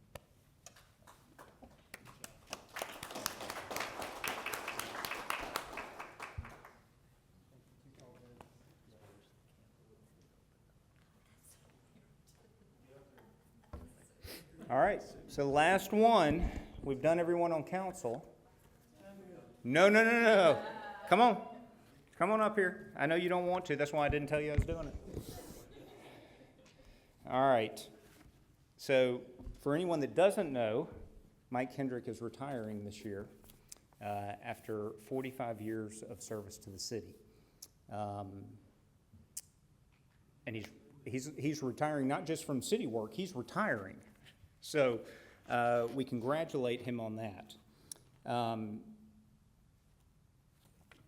All right, so last one, we've done everyone on council. No. Come on. Come on up here. I know you don't want to. That's why I didn't tell you I was doing it. All right. So for anyone that doesn't know, Mike Kendrick is retiring this year after 45 years of service to the city. And he's retiring not just from city work, he's retiring. So we congratulate him on that.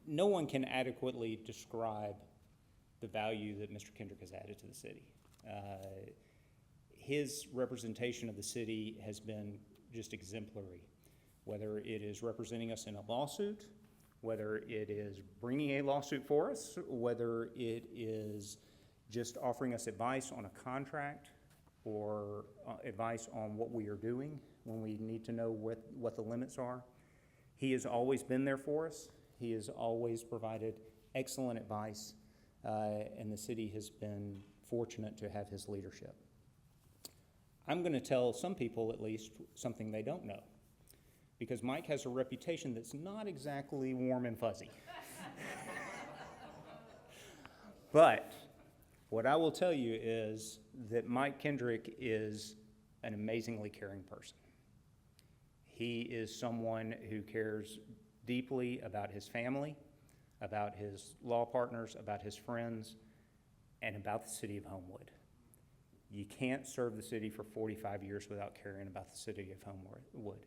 No one can adequately describe the value that Mr. Kendrick has added to the city. His representation of the city has been just exemplary, whether it is representing us in a lawsuit, whether it is bringing a lawsuit for us, whether it is just offering us advice on a contract or advice on what we are doing when we need to know what the limits are. He has always been there for us. He has always provided excellent advice, and the city has been fortunate to have his leadership. I'm going to tell some people, at least, something they don't know, because Mike has a reputation that's not exactly warm and fuzzy. But what I will tell you is that Mike Kendrick is an amazingly caring person. He is someone who cares deeply about his family, about his law partners, about his friends, and about the city of Homewood. You can't serve the city for 45 years without caring about the city of Homewood.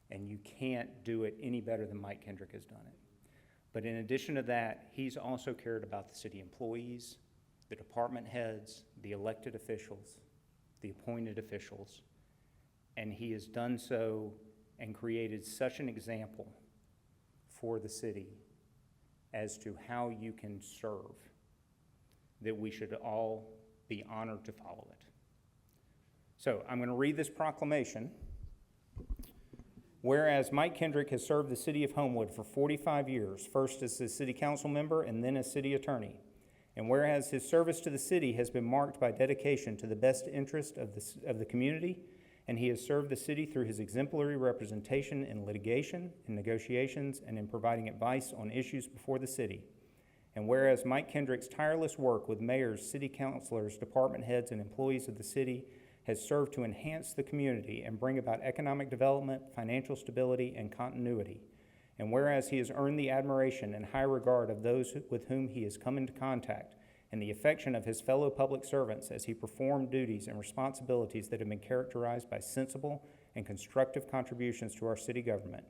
And you can't do it any better than Mike Kendrick has done it. But in addition to that, he's also cared about the city employees, the department heads, the elected officials, the appointed officials, and he has done so and created such an example for the city as to how you can serve that we should all be honored to follow it. So I'm going to read this proclamation. Whereas Mike Kendrick has served the city of Homewood for 45 years, first as a city council member and then as city attorney. And whereas his service to the city has been marked by dedication to the best interest of the community, and he has served the city through his exemplary representation in litigation, in negotiations, and in providing advice on issues before the city. And whereas Mike Kendrick's tireless work with mayors, city councilors, department heads, and employees of the city has served to enhance the community and bring about economic development, financial stability, and continuity. And whereas he has earned the admiration and high regard of those with whom he has come into contact, and the affection of his fellow public servants as he performed duties and responsibilities that have been characterized by sensible and constructive contributions to our city government.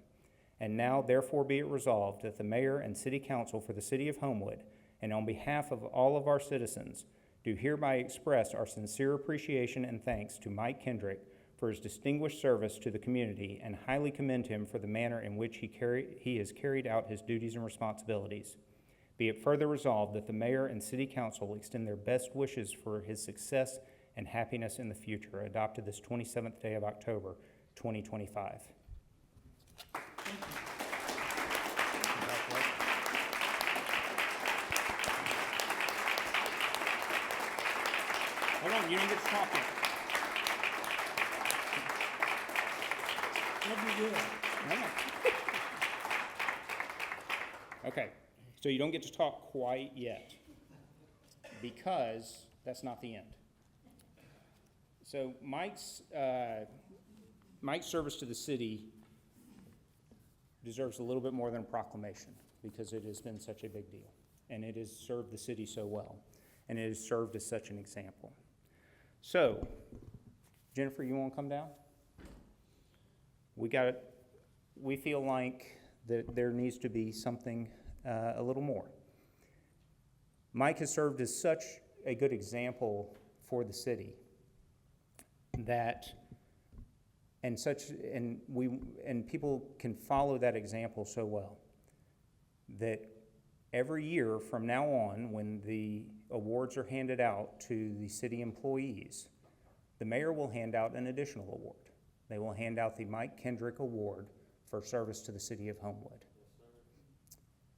And now, therefore, be it resolved that the mayor and city council for the city of Homewood, and on behalf of all of our citizens, do hereby express our sincere appreciation and thanks to Mike Kendrick for his distinguished service to the community and highly commend him for the manner in which he has carried out his duties and responsibilities. Be it further resolved that the mayor and city council extend their best wishes for his success and happiness in the future, adopted this 27th day of October, 2025. Hold on, you didn't get to talk yet. Okay, so you don't get to talk quite yet, because that's not the end. So Mike's service to the city deserves a little bit more than a proclamation, because it has been such a big deal, and it has served the city so well, and it has served as such an example. So, Jennifer, you want to come down? We feel like that there needs to be something a little more. Mike has served as such a good example for the city that, and people can follow that example so well that every year from now on, when the awards are handed out to the city employees, the mayor will hand out an additional award. They will hand out the Mike Kendrick Award for service to the city of Homewood.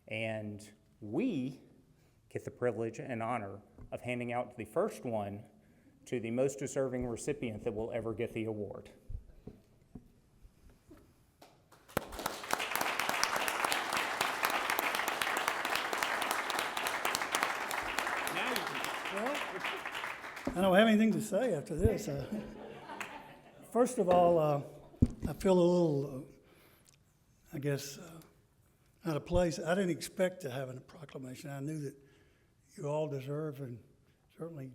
And we get the privilege and honor of handing out the first one to the most deserving recipient that will ever get the award. I don't have anything to say after this. First of all, I feel a little, I guess, out of place. I didn't expect to have a proclamation. I knew that you all deserve and certainly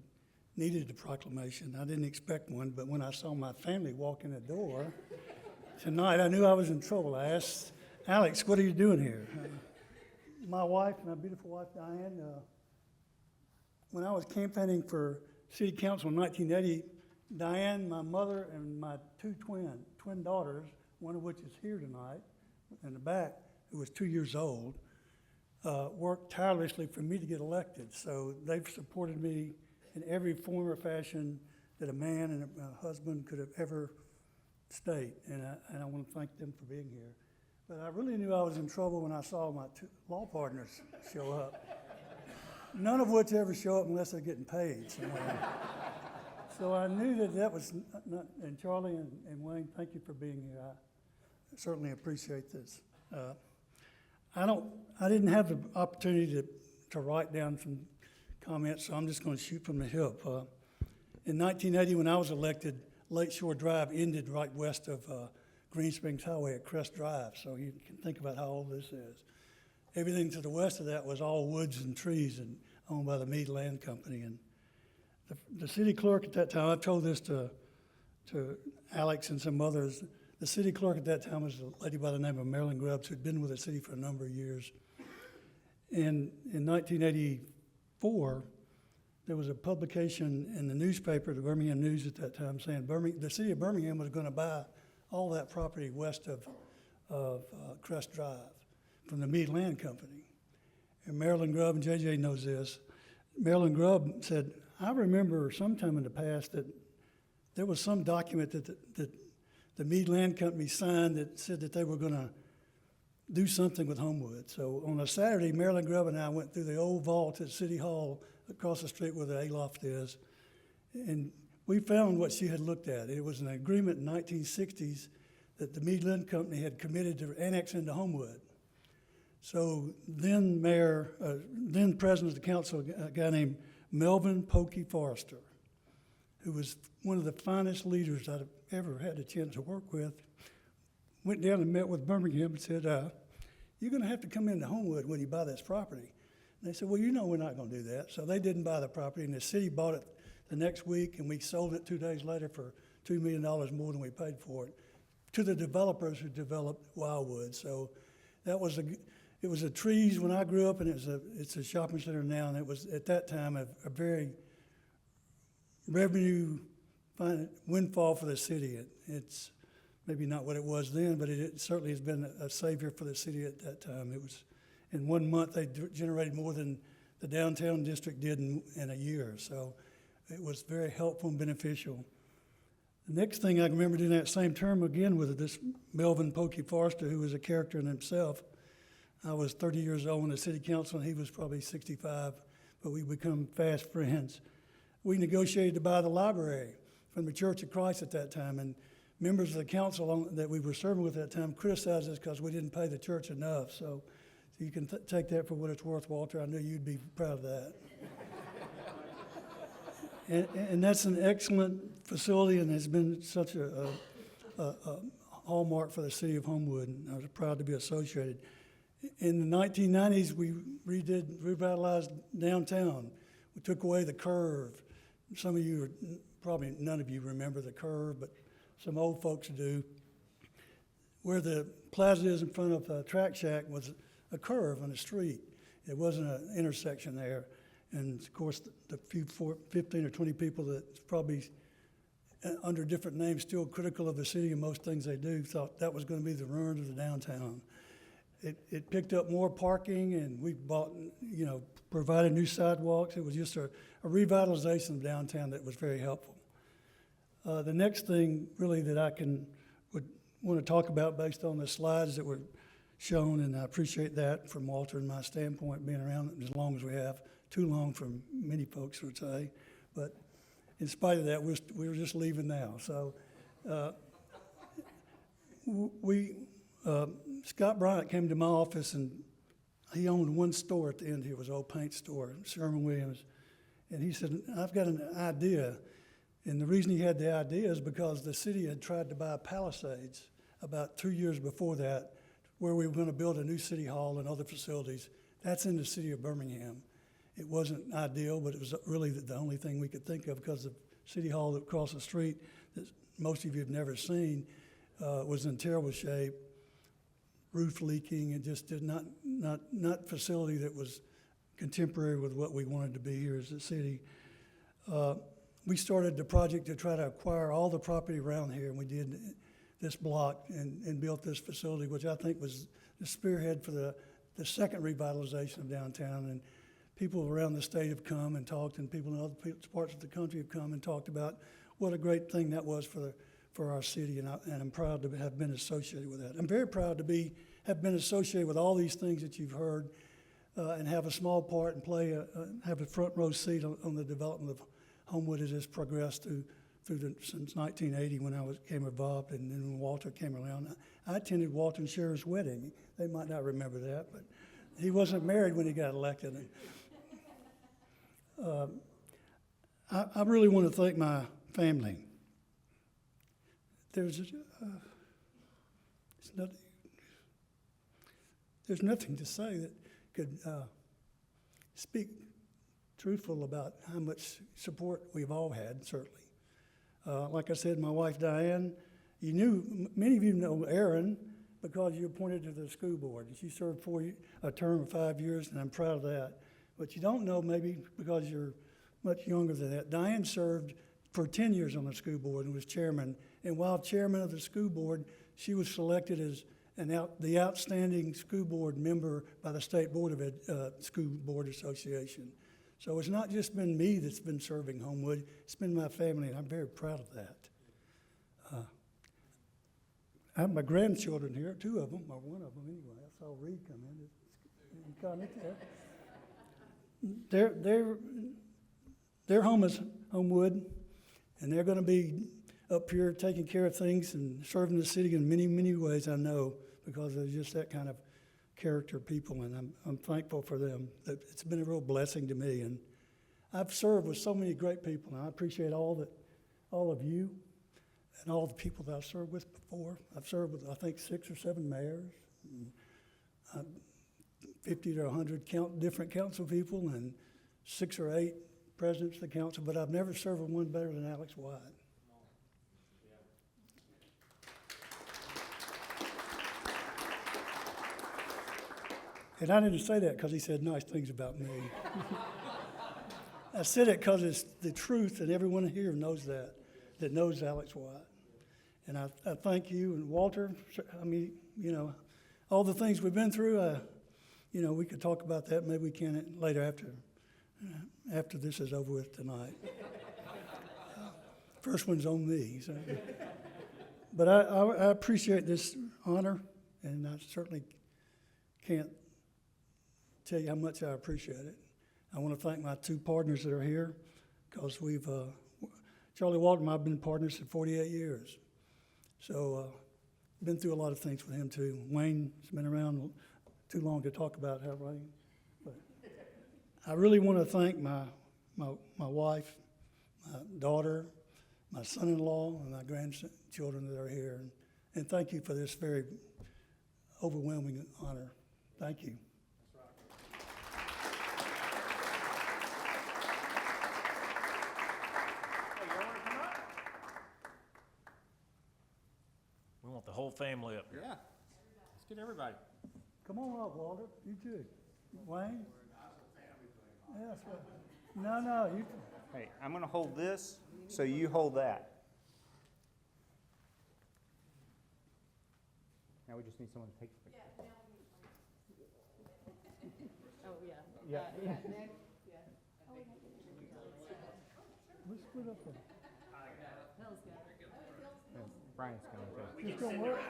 needed a proclamation. I didn't expect one, but when I saw my family walk in the door tonight, I knew I was in trouble. I asked Alex, what are you doing here? My wife, my beautiful wife, Diane, when I was campaigning for City Council in 1980, Diane, my mother, and my two twin daughters, one of which is here tonight in the back, who was 2 years old, worked tirelessly for me to get elected. So they've supported me in every form or fashion that a man and a husband could have ever state, and I want to thank them for being here. But I really knew I was in trouble when I saw my two law partners show up, none of which ever show up unless they're getting paid somewhere. So I knew that was not, and Charlie and Wayne, thank you for being here. I certainly appreciate this. I didn't have the opportunity to write down some comments, so I'm just going to shoot from the hip. In 1980, when I was elected, Lakeshore Drive ended right west of Green Springs Highway at Crest Drive, so you can think about how old this is. Everything to the west of that was all woods and trees and owned by the Meade Land Company. And the city clerk at that time, I've told this to Alex and some others, the city clerk at that time was a lady by the name of Marilyn Grubbs, who'd been with the city for a number of years. And in 1984, there was a publication in the newspaper, the Birmingham News at that time, saying the city of Birmingham was going to buy all that property west of Crest Drive from the Meade Land Company. And Marilyn Grubb, and JJ knows this, Marilyn Grubb said, I remember sometime in the past that there was some document that the Meade Land Company signed that said that they were going to do something with Homewood. So on a Saturday, Marilyn Grubb and I went through the old vault at City Hall across the street where the A-loft is, and we found what she had looked at. It was an agreement in the 1960s that the Meade Land Company had committed to annex into Homewood. So then President of the Council, a guy named Melvin Pokey Forrester, who was one of the finest leaders I've ever had a chance to work with, went down and met with Birmingham and said, you're going to have to come into Homewood when you buy this property. And they said, well, you know we're not going to do that. So they didn't buy the property, and the city bought it the next week, and we sold it 2 days later for $2 million more than we paid for it to the developers who developed Wildwood. So that was it was a trees when I grew up, and it's a shopping center now, and it was at that time a very revenue windfall for the city. It's maybe not what it was then, but it certainly has been a savior for the city at that time. It was, in 1 month, they generated more than the downtown district did in a year. So it was very helpful and beneficial. The next thing I remember doing that same term again with this Melvin Pokey Forrester, who was a character in himself. I was 30 years old in the city council, and he was probably 65, but we become fast friends. We negotiated to buy the library from the Church of Christ at that time, and members of the council that we were serving with at that time criticized us because we didn't pay the church enough. So you can take that for what it's worth, Walter. I knew you'd be proud of that. And that's an excellent facility, and has been such a hallmark for the city of Homewood, and I was proud to be associated. In the 1990s, we revitalized downtown. We took away the curve. Some of you, probably none of you remember the curve, but some old folks do. Where the plaza is in front of Track Shack was a curve on the street. It wasn't an intersection there. And of course, the few 15 or 20 people that probably under different names still critical of the city and most things they do thought that was going to be the ruin of the downtown. It picked up more parking, and we bought, provided new sidewalks. It was just a revitalization of downtown that was very helpful. The next thing really that I would want to talk about based on the slides that were shown, and I appreciate that from Walter and my standpoint, being around as long as we have, too long for many folks would say, but in spite of that, we're just leaving now. So Scott Bryant came to my office, and he owned one store at the end here. It was an old paint store, Sherman Williams. And he said, I've got an idea. And the reason he had the idea is because the city had tried to buy Palisades about 2 years before that, where we were going to build a new city hall and other facilities. That's in the city of Birmingham. It wasn't ideal, but it was really the only thing we could think of, because the city hall across the street that most of you have never seen was in terrible shape, roof leaking, and just did not facility that was contemporary with what we wanted to be here as a city. We started the project to try to acquire all the property around here, and we did this block and built this facility, which I think was the spearhead for the second revitalization of downtown. And people around the state have come and talked, and people in other parts of the country have come and talked about what a great thing that was for our city, and I'm proud to have been associated with that. I'm very proud to have been associated with all these things that you've heard, and have a small part and have a front row seat on the development of Homewood as it's progressed since 1980 when I became involved, and then when Walter came around. I attended Walter and Cher's wedding. They might not remember that, but he wasn't married when he got elected. I really want to thank my family. There's nothing to say that could speak truthful about how much support we've all had, certainly. Like I said, my wife Diane, many of you know Erin because you appointed to the school board. She served a term of 5 years, and I'm proud of that. But you don't know, maybe because you're much younger than that, Diane served for 10 years on the school board and was chairman. And while chairman of the school board, she was selected as the outstanding school board member by the State Board of School Board Association. So it's not just been me that's been serving Homewood, it's been my family, and I'm very proud of that. I have my grandchildren here, 2 of them, or 1 of them anyway. I saw Reed come in. Their home is Homewood, and they're going to be up here taking care of things and serving the city in many, many ways, I know, because they're just that kind of character people, and I'm thankful for them. It's been a real blessing to me, and I've served with so many great people, and I appreciate all of you and all the people that I've served with before. I've served with, I think, 6 or 7 mayors, 50 to 100 different council people, and 6 or 8 presidents of the council, but I've never served with one better than Alex Wyatt. And I didn't say that because he said nice things about me. I said it because it's the truth, and everyone here knows that knows Alex Wyatt. And I thank you and Walter. I mean, all the things we've been through, we could talk about that. Maybe we can later after this is over with tonight. First one's on me. So. But I appreciate this honor, and I certainly can't tell you how much I appreciate it. I want to thank my 2 partners that are here, because Charlie Walton and I have been partners for 48 years. So been through a lot of things with him too. Wayne's been around too long to talk about, have Wayne? But I really want to thank my wife, my daughter, my son-in-law, and my grandchildren that are here. And thank you for this very overwhelming honor. Thank you. We want the whole family up here. Yeah, let's get everybody. Come on up, Walter. You too. Wayne? Yeah, that's right. No, you. Hey, I'm going to hold this, so you hold that. Now we just need someone to take the picture. Oh, yeah. Yeah. Nick? Let's split up there. Brian's coming too. It's gonna work.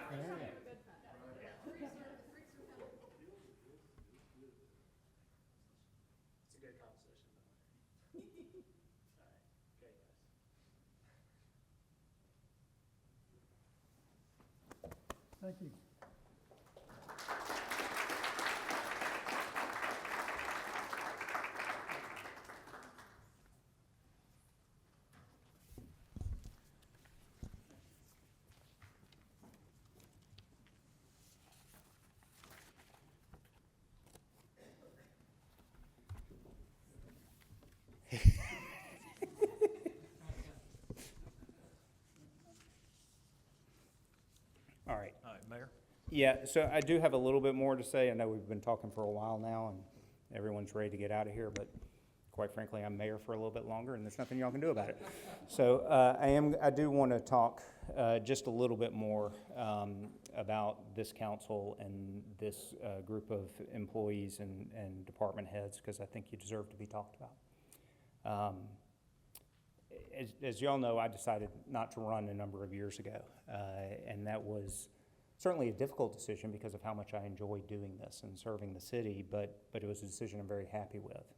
Thank you. Yeah, so I do have a little bit more to say. I know we've been talking for a while now, and everyone's ready to get out of here, but quite frankly, I'm mayor for a little bit longer, and there's nothing y'all can do about it. So I do want to talk just a little bit more about this council and this group of employees and department heads, because I think you deserve to be talked about. As y'all know, I decided not to run a number of years ago, and that was certainly a difficult decision because of how much I enjoyed doing this and serving the city, but it was a decision I'm very happy with.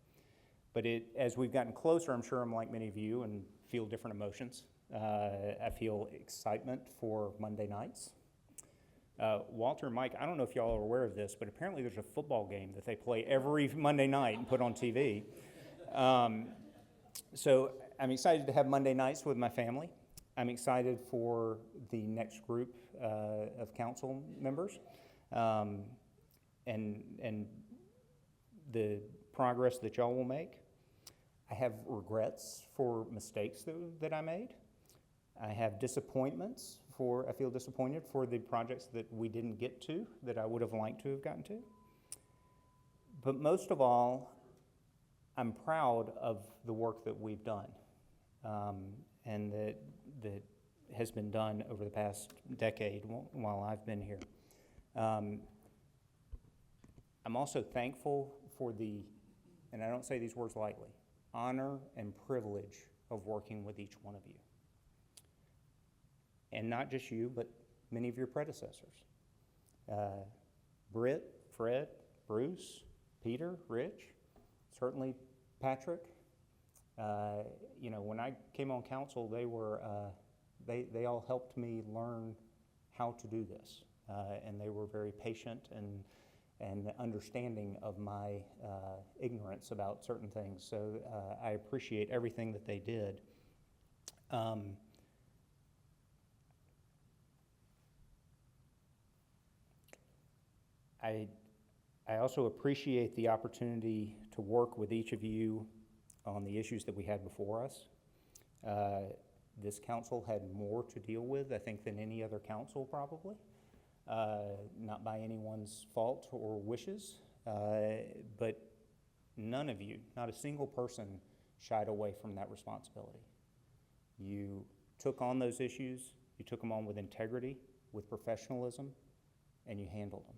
But as we've gotten closer, I'm sure I'm like many of you and feel different emotions. I feel excitement for Monday nights. Walter and Mike, I don't know if y'all are aware of this, but apparently there's a football game that they play every Monday night and put on TV. So I'm excited to have Monday nights with my family. I'm excited for the next group of council members and the progress that y'all will make. I have regrets for mistakes that I made. I have disappointments I feel disappointed for the projects that we didn't get to, that I would have liked to have gotten to. But most of all, I'm proud of the work that we've done and that has been done over the past decade while I've been here. I'm also thankful for and I don't say these words lightly, honor and privilege of working with each one of you. And not just you, but many of your predecessors. Britt, Fred, Bruce, Peter, Rich, certainly Patrick. When I came on council, they all helped me learn how to do this. And they were very patient and understanding of my ignorance about certain things. So I appreciate everything that they did. I also appreciate the opportunity to work with each of you on the issues that we had before us. This council had more to deal with, I think, than any other council probably. Not by anyone's fault or wishes, but none of you, not a single person, shied away from that responsibility. You took on those issues, you took them on with integrity, with professionalism, and you handled them.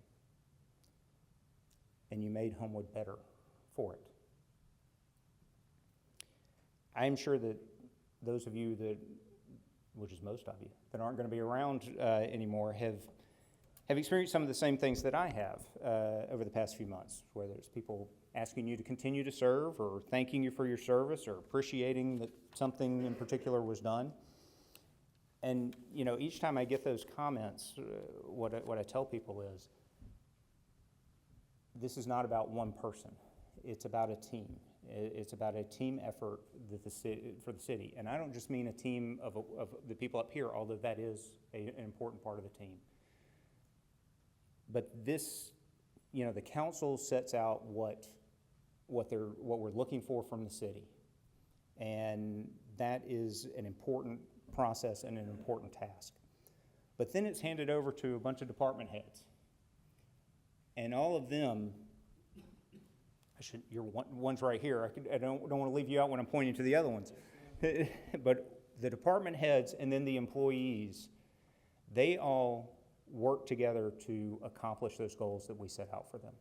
And you made Homewood better for it. I am sure that those of you which is most of you, that aren't going to be around anymore have experienced some of the same things that I have over the past few months, whether it's people asking you to continue to serve or thanking you for your service or appreciating that something in particular was done. And, each time I get those comments, what I tell people is, this is not about one person. It's about a team. It's about a team effort for the city. And I don't just mean a team of the people up here, although that is an important part of the team. But this, the council sets out what we're looking for from the city. And that is an important process and an important task. But then it's handed over to a bunch of department heads. And all of them, one's right here. I don't want to leave you out when I'm pointing to the other ones. But the department heads and then the employees, they all work together to accomplish those goals that we set out for them.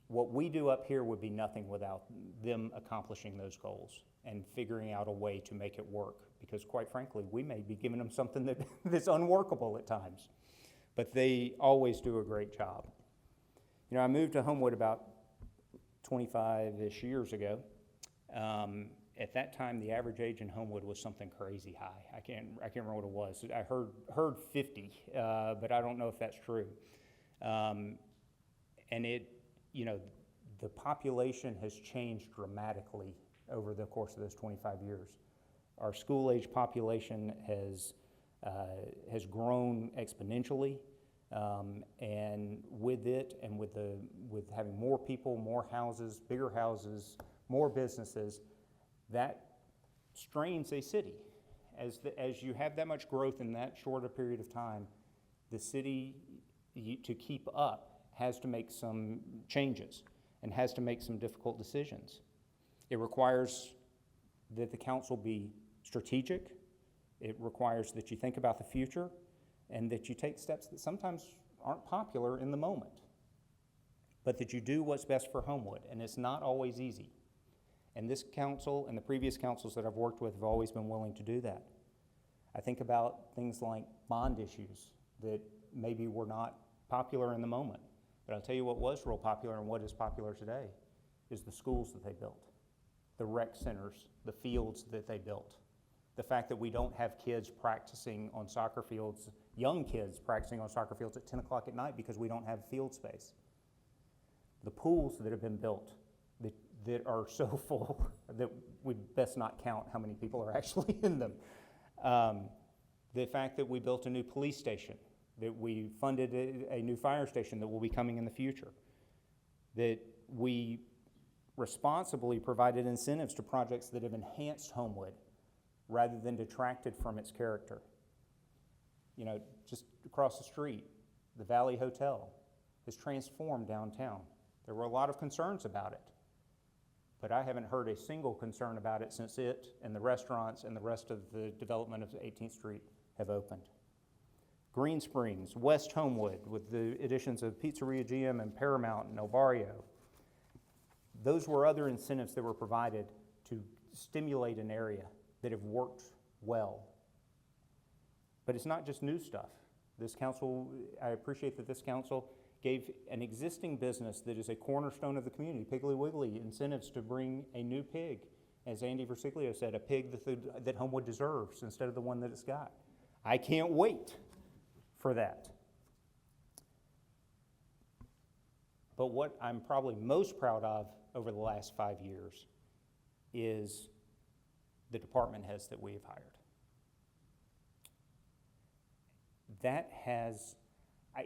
What we do up here would be nothing without them accomplishing those goals and figuring out a way to make it work. Because quite frankly, we may be giving them something that's unworkable at times. But they always do a great job. I moved to Homewood about 25-ish years ago. At that time, the average age in Homewood was something crazy high. I can't remember what it was. I heard 50, but I don't know if that's true. And the population has changed dramatically over the course of those 25 years. Our school-age population has grown exponentially. And with it, and with having more people, more houses, bigger houses, more businesses, that strains a city. As you have that much growth in that short a period of time, the city to keep up, has to make some changes and has to make some difficult decisions. It requires that the council be strategic. It requires that you think about the future and that you take steps that sometimes aren't popular in the moment, but that you do what's best for Homewood, and it's not always easy. And this council and the previous councils that I've worked with have always been willing to do that. I think about things like bond issues that maybe were not popular in the moment, but I'll tell you what was real popular and what is popular today is the schools that they built, the rec centers, the fields that they built, the fact that we don't have kids practicing on soccer fields, young kids practicing on soccer fields at 10 o'clock at night because we don't have field space. The pools that have been built that are so full that we'd best not count how many people are actually in them. The fact that we built a new police station, that we funded a new fire station that will be coming in the future, that we responsibly provided incentives to projects that have enhanced Homewood rather than detracted from its character. You know, just across the street, the Valley Hotel has transformed downtown. There were a lot of concerns about it, but I haven't heard a single concern about it since it and the restaurants and the rest of the development of 18th Street have opened. Green Springs, West Homewood, with the additions of Pizzeria GM and Paramount and El Barrio. Those were other incentives that were provided to stimulate an area that have worked well. But it's not just new stuff. This council, I appreciate that this council gave an existing business that is a cornerstone of the community, Piggly Wiggly, incentives to bring a new pig. As Andy Versiglio said, a pig that Homewood deserves instead of the one that it's got. I can't wait for that. But what I'm probably most proud of over the last 5 years is the department heads that we have hired. That has,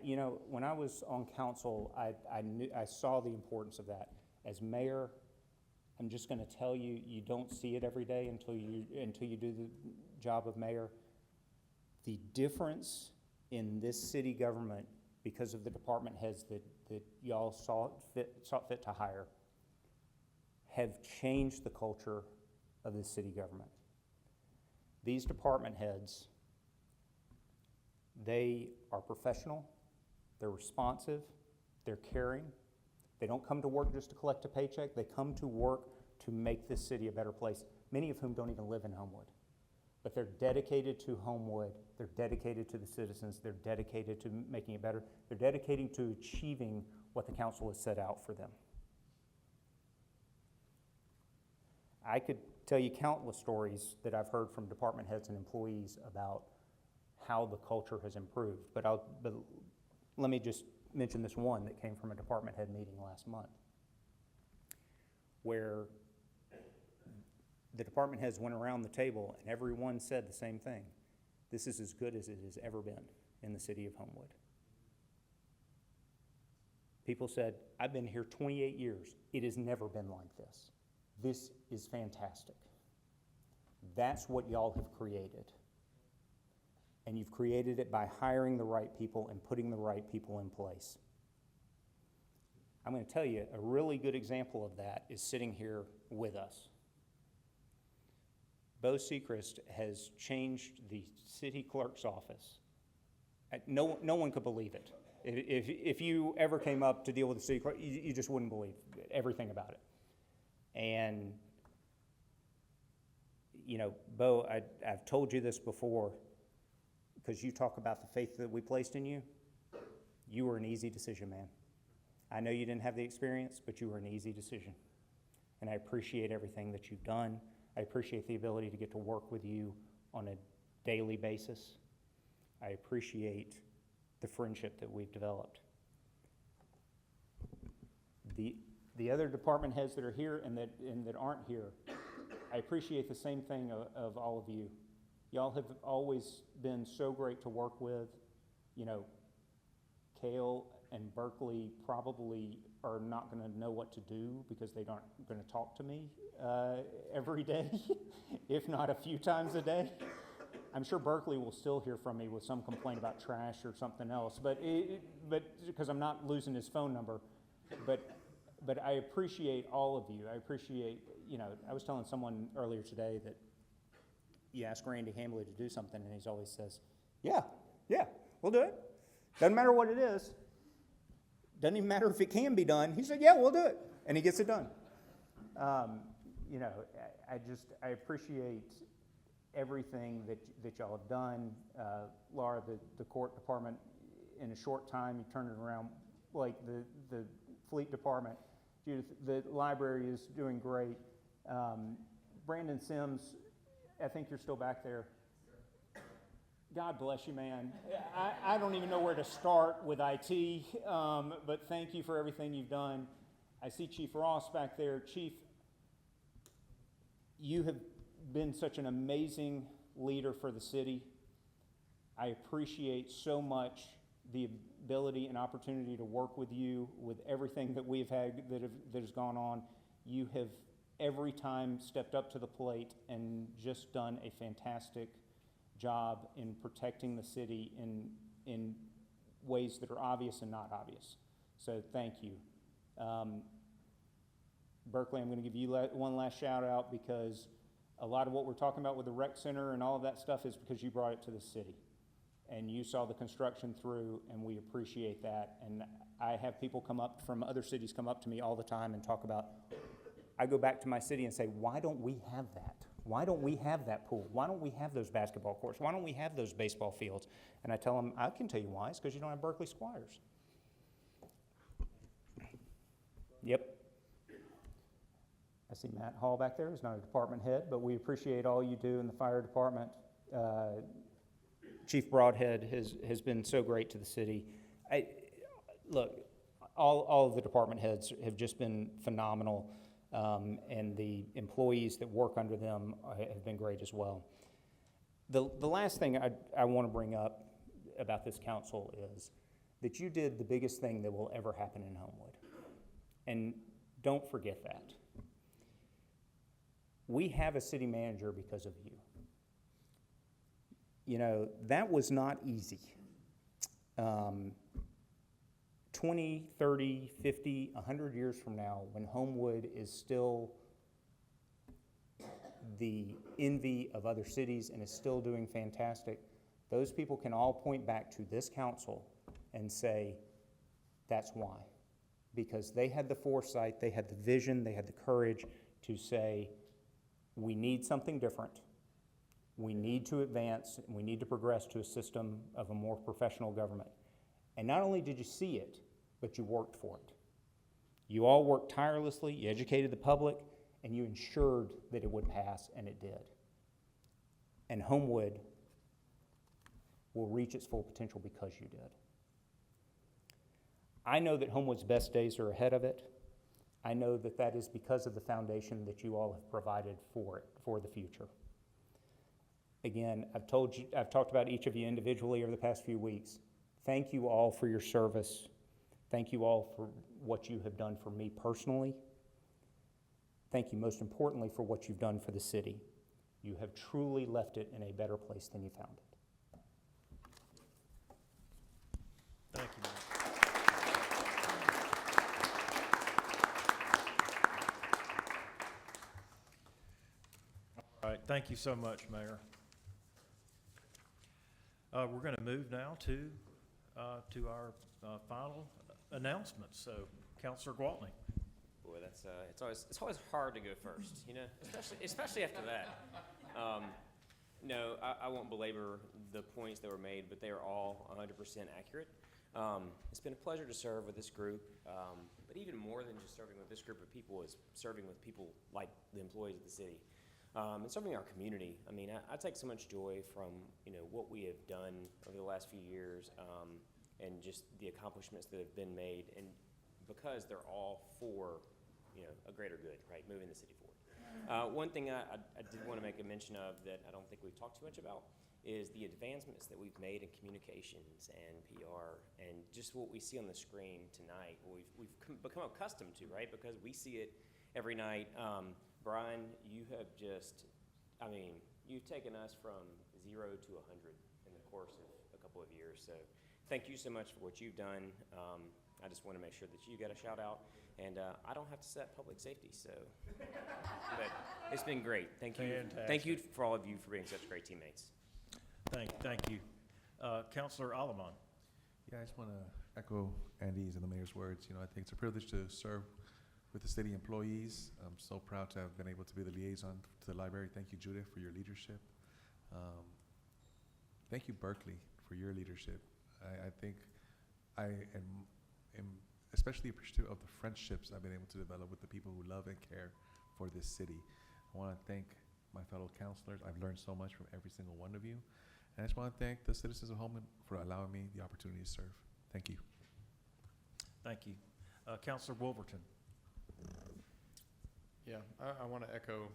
you know, when I was on council, I saw the importance of that. As mayor, I'm just going to tell you, you don't see it every day until you do the job of mayor. The difference in this city government, because of the department heads that y'all saw fit to hire, have changed the culture of the city government. These department heads, they are professional, they're responsive, they're caring. They don't come to work just to collect a paycheck, they come to work to make this city a better place, many of whom don't even live in Homewood. But they're dedicated to Homewood, they're dedicated to the citizens, they're dedicated to making it better, they're dedicated to achieving what the council has set out for them. I could tell you countless stories that I've heard from department heads and employees about how the culture has improved, but let me just mention this one that came from a department head meeting last month, where the department heads went around the table and everyone said the same thing. This is as good as it has ever been in the city of Homewood. People said, I've been here 28 years. It has never been like this. This is fantastic. That's what y'all have created. And you've created it by hiring the right people and putting the right people in place. I'm going to tell you, a really good example of that is sitting here with us. Bo Sechrist has changed the city clerk's office. No one could believe it. If you ever came up to deal with the city clerk, you just wouldn't believe everything about it. And, you know, Bo, I've told you this before, because you talk about the faith that we placed in you. You were an easy decision, man. I know you didn't have the experience, but you were an easy decision. And I appreciate everything that you've done. I appreciate the ability to get to work with you on a daily basis. I appreciate the friendship that we've developed. The other department heads that are here and that aren't here, I appreciate the same thing of all of you. Y'all have always been so great to work with. You know, Kale and Berkeley probably are not going to know what to do because they aren't going to talk to me every day, if not a few times a day. I'm sure Berkeley will still hear from me with some complaint about trash or something else, but because I'm not losing his phone number. But I appreciate all of you. I appreciate, I was telling someone earlier today that you ask Randy Hambley to do something, and he always says, yeah, we'll do it. Doesn't matter what it is. Doesn't even matter if it can be done. He said, yeah, we'll do it. And he gets it done. I appreciate everything that y'all have done. Laura, the court department, in a short time, you turned it around, like the fleet department. Judith, the library is doing great. Brandon Sims, I think you're still back there. God bless you, man. I don't even know where to start with IT, but thank you for everything you've done. I see Chief Ross back there. Chief, you have been such an amazing leader for the city. I appreciate so much the ability and opportunity to work with you with everything that we've had that has gone on. You have every time stepped up to the plate and just done a fantastic job in protecting the city in ways that are obvious and not obvious. So thank you. Berkeley, I'm going to give you one last shout out, because a lot of what we're talking about with the rec center and all of that stuff is because you brought it to the city. And you saw the construction through, and we appreciate that. And I have people from other cities come up to me all the time and talk about, I go back to my city and say, why don't we have that? Why don't we have that pool? Why don't we have those basketball courts? Why don't we have those baseball fields? And I tell them, I can tell you why. It's because you don't have Berkeley Squires. Yep. I see Matt Hall back there. He's not a department head, but we appreciate all you do in the fire department. Chief Broadhead has been so great to the city. Look, all of the department heads have just been phenomenal, and the employees that work under them have been great as well. The last thing I want to bring up about this council is that you did the biggest thing that will ever happen in Homewood. And don't forget that. We have a city manager because of you. That was not easy. 20, 30, 50, 100 years from now, when Homewood is still the envy of other cities and is still doing fantastic, those people can all point back to this council and say, that's why. Because they had the foresight, they had the vision, they had the courage to say, we need something different. We need to advance, and we need to progress to a system of a more professional government. And not only did you see it, but you worked for it. You all worked tirelessly, you educated the public, and you ensured that it would pass, and it did. And Homewood will reach its full potential because you did. I know that Homewood's best days are ahead of it. I know that that is because of the foundation that you all have provided for it, for the future. Again, I've talked about each of you individually over the past few weeks. Thank you all for your service. Thank you all for what you have done for me personally. Thank you most importantly for what you've done for the city. You have truly left it in a better place than you found it. Thank you, Mike. All right, thank you so much, Mayor. We're going to move now to our final announcements. So, Councilor Gwaltney. Boy, it's always hard to go first, especially after that. No, I won't belabor the points that were made, but they are all 100% accurate. It's been a pleasure to serve with this group, but even more than just serving with this group of people is serving with people like the employees of the city. And serving our community. I mean, I take so much joy from, what we have done over the last few years, and just the accomplishments that have been made, and because they're all for, a greater good, right, moving the city forward. One thing I did want to make a mention of that I don't think we've talked too much about is the advancements that we've made in communications and PR, and just what we see on the screen tonight, we've become accustomed to, right, because we see it every night. Brian, you have you've taken us from 0 to 100 in the course of a couple of years. So thank you so much for what you've done. I just want to make sure that you get a shout out, and I don't have to set public safety, so but it's been great. Thank you. Fantastic. Thank you for all of you for being such great teammates. Thank you. Councilor Alaman. Yeah, I just want to echo Andy's and the mayor's words. You know, I think it's a privilege to serve with the city employees. I'm so proud to have been able to be the liaison to the library. Thank you, Judith, for your leadership. Thank you, Berkeley, for your leadership. I think I am especially appreciative of the friendships I've been able to develop with the people who love and care for this city. I want to thank my fellow councilors. I've learned so much from every single one of you. And I just want to thank the citizens of Homewood for allowing me the opportunity to serve. Thank you. Thank you. Councilor Wolverton. Yeah, I want to echo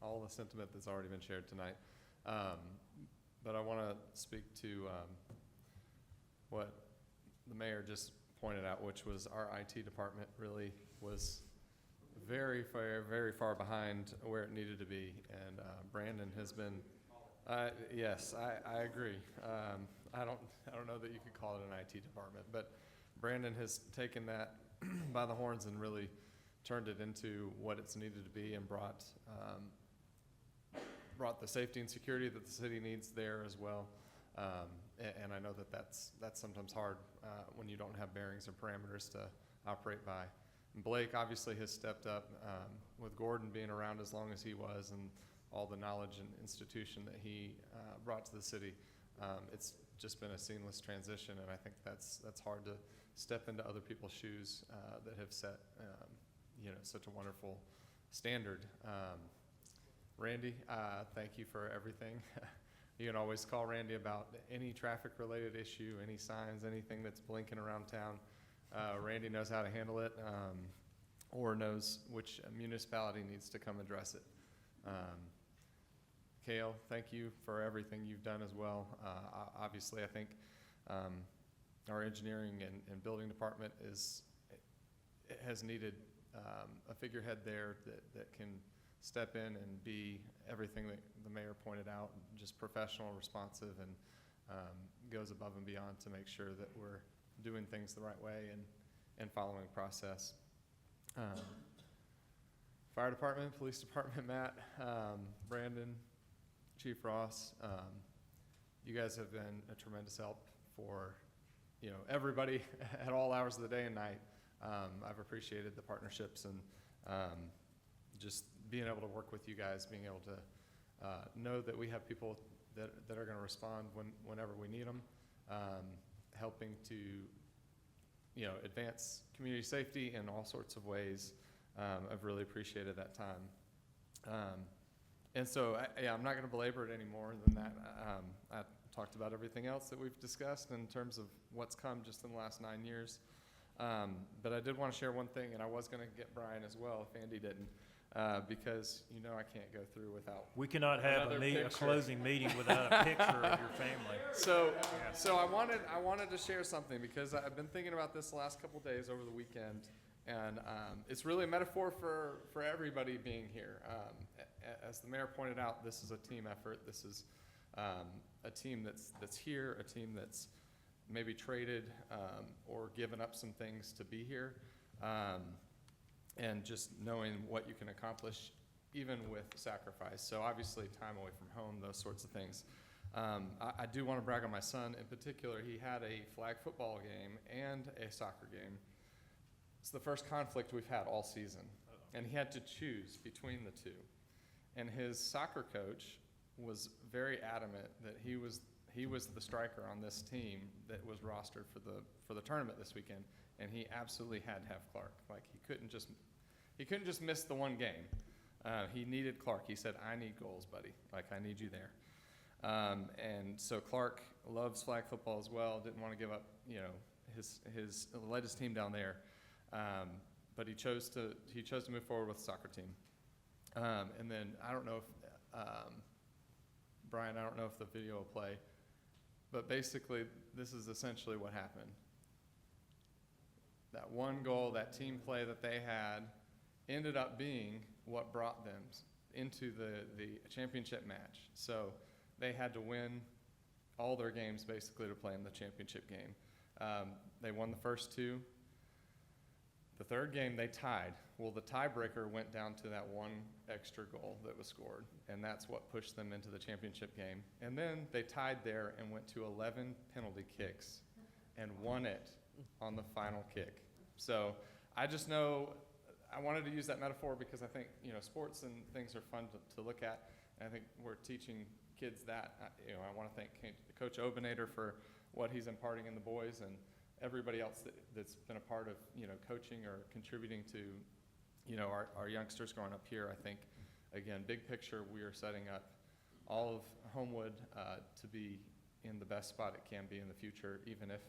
all the sentiment that's already been shared tonight. But I want to speak to what the mayor just pointed out, which was our IT department really was very far behind where it needed to be. And Brandon has been, yes, I agree. I don't know that you could call it an IT department, but Brandon has taken that by the horns and really turned it into what it's needed to be, and brought the safety and security that the city needs there as well. And I know that that's sometimes hard when you don't have bearings and parameters to operate by. And Blake obviously has stepped up with Gordon being around as long as he was, and all the knowledge and institution that he brought to the city. It's just been a seamless transition, and I think that's hard to step into other people's shoes that have set such a wonderful standard. Randy, thank you for everything. You can always call Randy about any traffic-related issue, any signs, anything that's blinking around town. Randy knows how to handle it, or knows which municipality needs to come address it. Kale, thank you for everything you've done as well. Obviously, I think our engineering and building department has needed a figurehead there that can step in and be everything that the mayor pointed out, just professional, responsive, and goes above and beyond to make sure that we're doing things the right way and following process. Fire department, police department, Matt, Brandon, Chief Ross, you guys have been a tremendous help for everybody at all hours of the day and night. I've appreciated the partnerships and just being able to work with you guys, being able to know that we have people that are going to respond whenever we need them, helping to advance community safety in all sorts of ways. I've really appreciated that time. And so, I'm not going to belabor it any more than that. I talked about everything else that we've discussed in terms of what's come just in the last 9 years. But I did want to share one thing, and I was going to get Brian as well if Andy didn't, because I can't go through without. We cannot have a closing meeting without a picture of your family. So I wanted to share something, because I've been thinking about this the last couple days over the weekend, and it's really a metaphor for everybody being here. As the mayor pointed out, this is a team effort. This is a team that's here, a team that's maybe traded or given up some things to be here, and just knowing what you can accomplish even with sacrifice. So obviously time away from home, those sorts of things. I do want to brag on my son in particular. He had a flag football game and a soccer game. It's the first conflict we've had all season, and he had to choose between the two. And his soccer coach was very adamant that he was the striker on this team that was rostered for the tournament this weekend, and he absolutely had to have Clark. Like, he couldn't just miss the one game. He needed Clark. He said, "I need goals, buddy. Like, I need you there." And so Clark loves flag football as well. Didn't want to give up, led his team down there, but he chose to move forward with the soccer team. And then I don't know if Brian, I don't know if the video will play, but basically this is essentially what happened. That one goal, that team play that they had, ended up being what brought them into the championship match. So they had to win all their games basically to play in the championship game. They won the first two. The third game, they tied. Well, the tiebreaker went down to that one extra goal that was scored, and that's what pushed them into the championship game. And then they tied there and went to 11 penalty kicks and won it on the final kick. So I just know, I wanted to use that metaphor because I think, sports and things are fun to look at, and I think we're teaching kids that. I want to thank Coach Obenader for what he's imparting in the boys, and everybody else that's been a part of, coaching or contributing to, our youngsters growing up here. I think, again, big picture, we are setting up all of Homewood to be in the best spot it can be in the future, even if,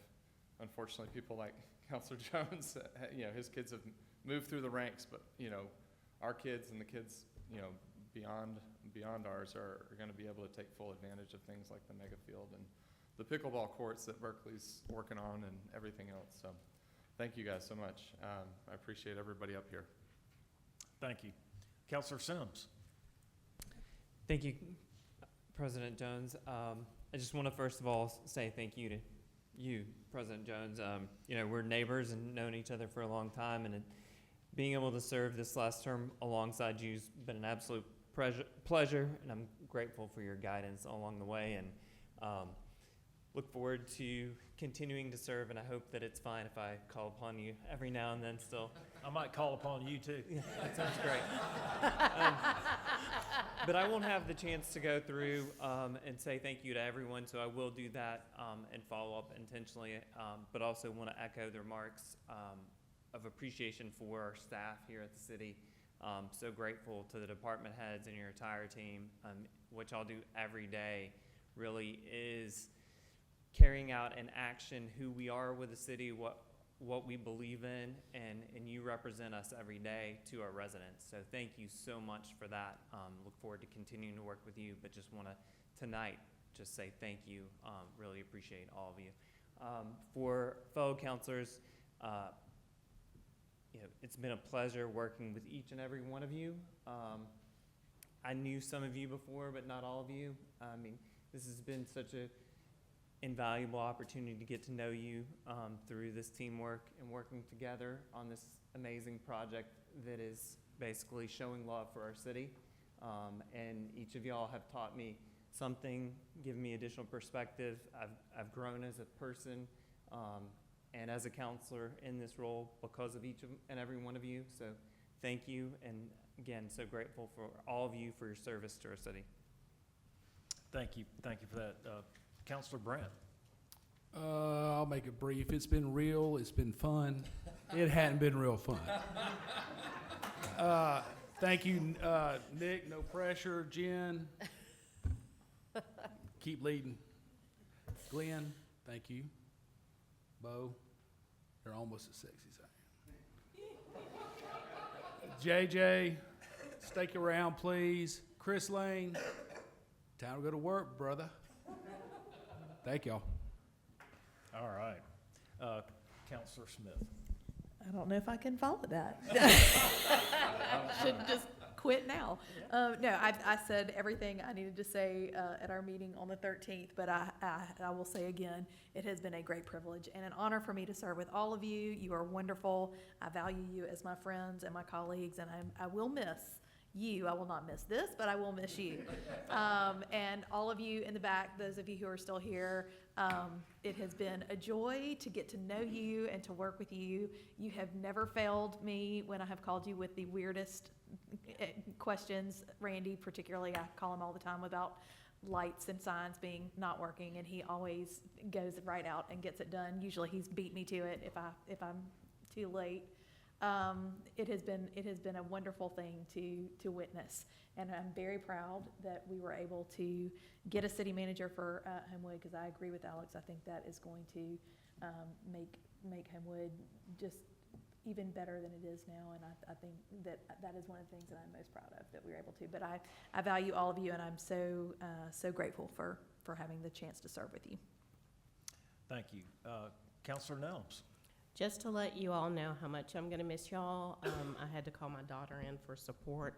unfortunately, people like Councilor Jones, his kids have moved through the ranks, but, our kids and the kids, beyond ours are going to be able to take full advantage of things like the mega field and the pickleball courts that Berkeley's working on and everything else. So thank you guys so much. I appreciate everybody up here. Thank you. Councilor Sims. Thank you, President Jones. I just want to first of all say thank you to you, President Jones. We're neighbors and known each other for a long time, and being able to serve this last term alongside you has been an absolute pleasure, and I'm grateful for your guidance along the way, and look forward to continuing to serve, and I hope that it's fine if I call upon you every now and then still. I might call upon you too. Yeah, that sounds great. But I won't have the chance to go through and say thank you to everyone, so I will do that and follow up intentionally, but also want to echo the remarks of appreciation for our staff here at the city. So grateful to the department heads and your entire team, which I'll do every day, really is carrying out in action who we are with the city, what we believe in, and you represent us every day to our residents. So thank you so much for that. Look forward to continuing to work with you, but just want to tonight just say thank you. Really appreciate all of you. For fellow counselors, it's been a pleasure working with each and every one of you. I knew some of you before, but not all of you. I mean, this has been such a invaluable opportunity to get to know you through this teamwork and working together on this amazing project that is basically showing love for our city. And each of y'all have taught me something, given me additional perspective. I've grown as a person and as a counselor in this role because of each and every one of you. So thank you, and again, so grateful for all of you for your service to our city. Thank you for that. Councilor Brandt. I'll make it brief. It's been real. It's been fun. It hadn't been real fun. Thank you, Nick. No pressure. Jen. Keep leading. Glenn, thank you. Bo, you're almost as sexy as I am. JJ, stick around, please. Chris Lane, time to go to work, brother. Thank y'all. All right. Councilor Smith. I don't know if I can follow that. Should just quit now. No, I said everything I needed to say at our meeting on the 13th, but I will say again, it has been a great privilege and an honor for me to serve with all of you. You are wonderful. I value you as my friends and my colleagues, and I will miss you. I will not miss this, but I will miss you. And all of you in the back, those of you who are still here, it has been a joy to get to know you and to work with you. You have never failed me when I have called you with the weirdest questions. Randy, particularly, I call him all the time about lights and signs being not working, and he always goes right out and gets it done. Usually he's beat me to it if I'm too late. It has been a wonderful thing to witness, and I'm very proud that we were able to get a city manager for Homewood, because I agree with Alex. I think that is going to make Homewood just even better than it is now, and I think that is one of the things that I'm most proud of, that we were able to. But I value all of you, and I'm so grateful for having the chance to serve with you. Thank you. Councilor Nelms. Just to let you all know how much I'm going to miss y'all, I had to call my daughter in for support.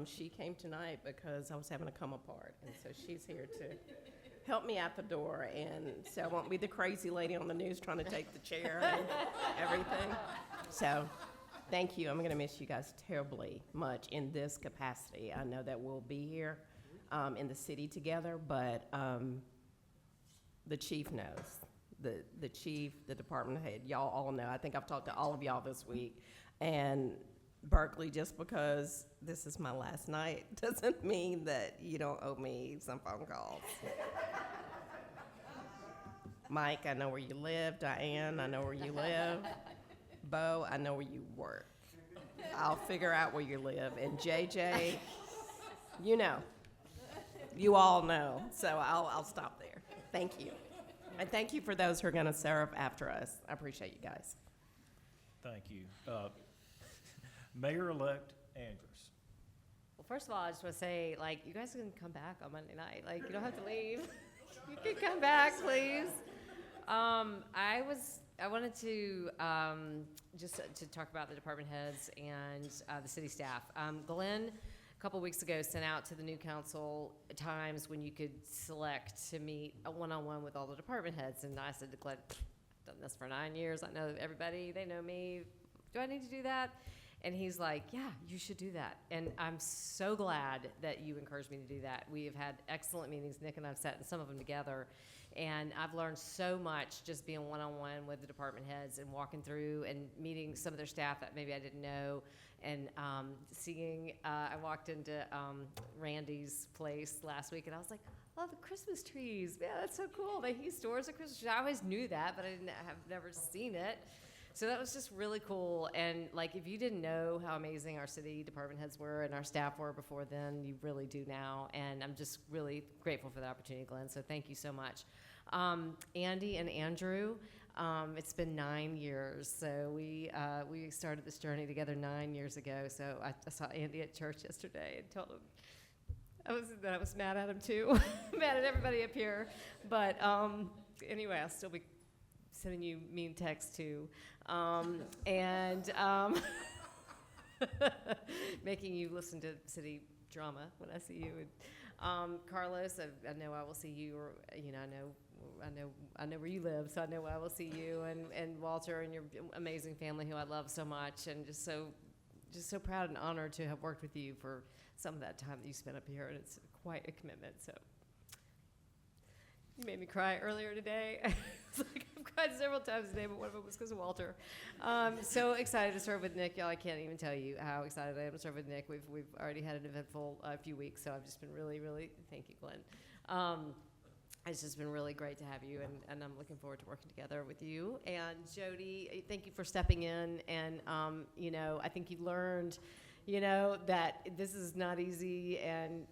She came tonight because I was having to come apart, and so she's here to help me out the door, and so I won't be the crazy lady on the news trying to take the chair and everything. So, thank you. I'm going to miss you guys terribly much in this capacity. I know that we'll be here in the city together, but the chief knows. The chief, the department head, y'all all know. I think I've talked to all of y'all this week, and Berkeley, just because this is my last night doesn't mean that you don't owe me some phone calls. Mike, I know where you live. Diane, I know where you live. Bo, I know where you work. I'll figure out where you live. And JJ, you know. You all know. So I'll stop there. Thank you. And thank you for those who are going to serve after us. I appreciate you guys. Thank you. Mayor-elect Andrews. Well, first of all, I just want to say, like, you guys can come back on Monday night. Like, you don't have to leave. You can come back, please. I wanted to just to talk about the department heads and the city staff. Glenn, a couple weeks ago, sent out to the new council times when you could select to meet a one-on-one with all the department heads. And I said to Glenn, I've done this for 9 years. I know everybody. They know me. Do I need to do that? And he's like, yeah, you should do that. And I'm so glad that you encouraged me to do that. We have had excellent meetings. Nick and I have sat in some of them together. And I've learned so much just being one-on-one with the department heads and walking through and meeting some of their staff that maybe I didn't know. And seeing, I walked into Randy's place last week and I was like, oh, the Christmas trees. Yeah, that's so cool. He stores a Christmas tree. I always knew that, but have never seen it. So that was just really cool. And like, if you didn't know how amazing our city department heads were and our staff were before then, you really do now. And I'm just really grateful for the opportunity, Glenn. So thank you so much. Andy and Andrew, it's been 9 years. So we started this journey together 9 years ago. So I saw Andy at church yesterday and told him I was mad at him too, mad at everybody up here. But anyway, I'll still be sending you mean texts too, and making you listen to city drama when I see you. And Carlos, I know I will see you, or I know where you live, so I know I will see you, and Walter and your amazing family who I love so much, and just so proud and honored to have worked with you for some of that time that you spent up here, and it's quite a commitment. So. You made me cry earlier today. It's like I've cried several times today, but one of them was because of Walter. So excited to serve with Nick, y'all. I can't even tell you how excited I am to serve with Nick. We've already had an eventful few weeks, so I've just been really, really, thank you, Glenn. It's just been really great to have you, and I'm looking forward to working together with you. And Jody, thank you for stepping in, and I think you learned that this is not easy, and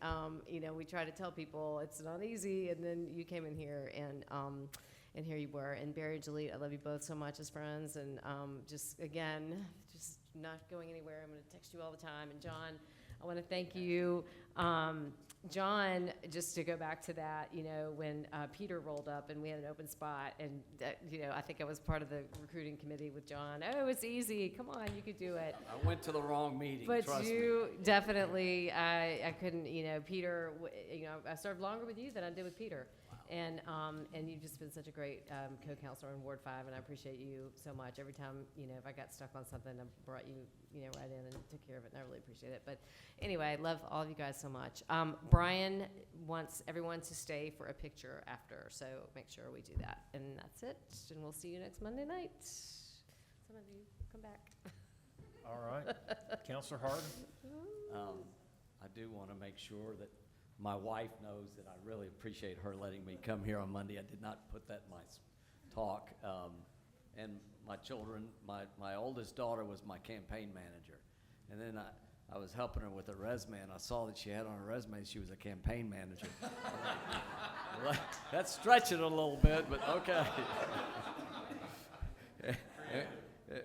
we try to tell people it's not easy, and then you came in here, and here you were. And Barry and Jaleel, I love you both so much as friends, and just not going anywhere. I'm going to text you all the time. And John, I want to thank you. John, just to go back to that, when Peter rolled up and we had an open spot, and I think I was part of the recruiting committee with John. Oh, it's easy. Come on, you could do it. I went to the wrong meeting, but trust you me. Definitely, I couldn't, Peter, I served longer with you than I did with Peter. Wow. And you've just been such a great co-counselor in Ward 5, and I appreciate you so much. Every time, if I got stuck on something, I brought you, right in and took care of it, and I really appreciate it. But anyway, I love all of you guys so much. Brian wants everyone to stay for a picture after, so make sure we do that. And that's it, and we'll see you next Monday night. Some of you come back. All right. Councilor Hardin? I do want to make sure that my wife knows that I really appreciate her letting me come here on Monday. I did not put that in my talk. And my children, my oldest daughter was my campaign manager. And then I was helping her with a resume, and I saw that she had on her resume she was a campaign manager. Well, that's stretching it a little bit, but okay.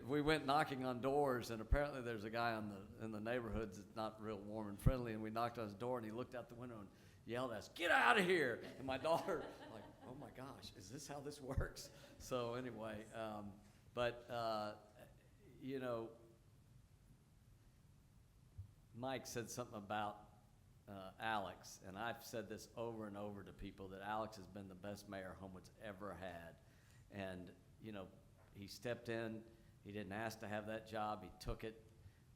We went knocking on doors, and apparently there's a guy in the neighborhoods that's not real warm and friendly, and we knocked on his door, and he looked out the window and yelled at us, "Get out of here!" And my daughter, like, oh my gosh, is this how this works? So anyway, Mike said something about Alex, and I've said this over and over to people, that Alex has been the best mayor Homewood's ever had. And, you know, he stepped in, he didn't ask to have that job, he took it,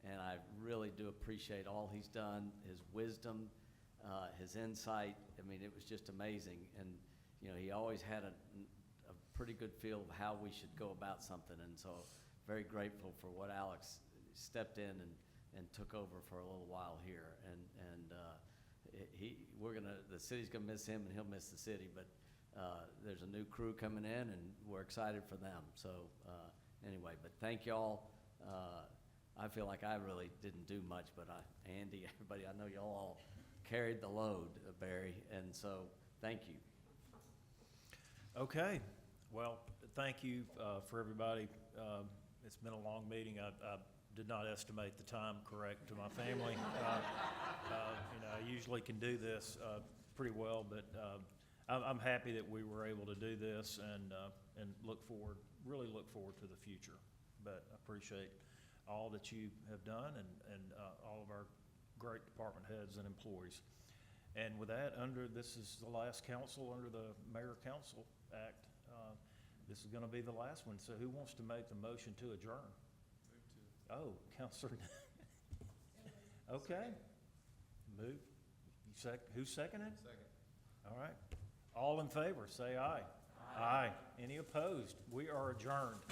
and I really do appreciate all he's done, his wisdom, his insight. I mean, it was just amazing. And, you know, he always had a pretty good feel of how we should go about something. And so very grateful for what Alex stepped in and took over for a little while here. And the city's gonna miss him and he'll miss the city, but there's a new crew coming in and we're excited for them. So anyway, but thank y'all. I feel like I really didn't do much, but Andy, everybody, I know y'all all carried the load, Barry, and so thank you. Okay, well, thank you for everybody. It's been a long meeting. I did not estimate the time correct to my family. You know, I usually can do this pretty well, but I'm happy that we were able to do this and really look forward to the future. But I appreciate all that you have done and all of our great department heads and employees. And with that, this is the last council under the Mayor Council Act. This is going to be the last one. So who wants to make the motion to adjourn? Oh, Councilor. Okay. Move. Who's seconded? Second. All right. All in favor, say aye. Aye. Any opposed? We are adjourned.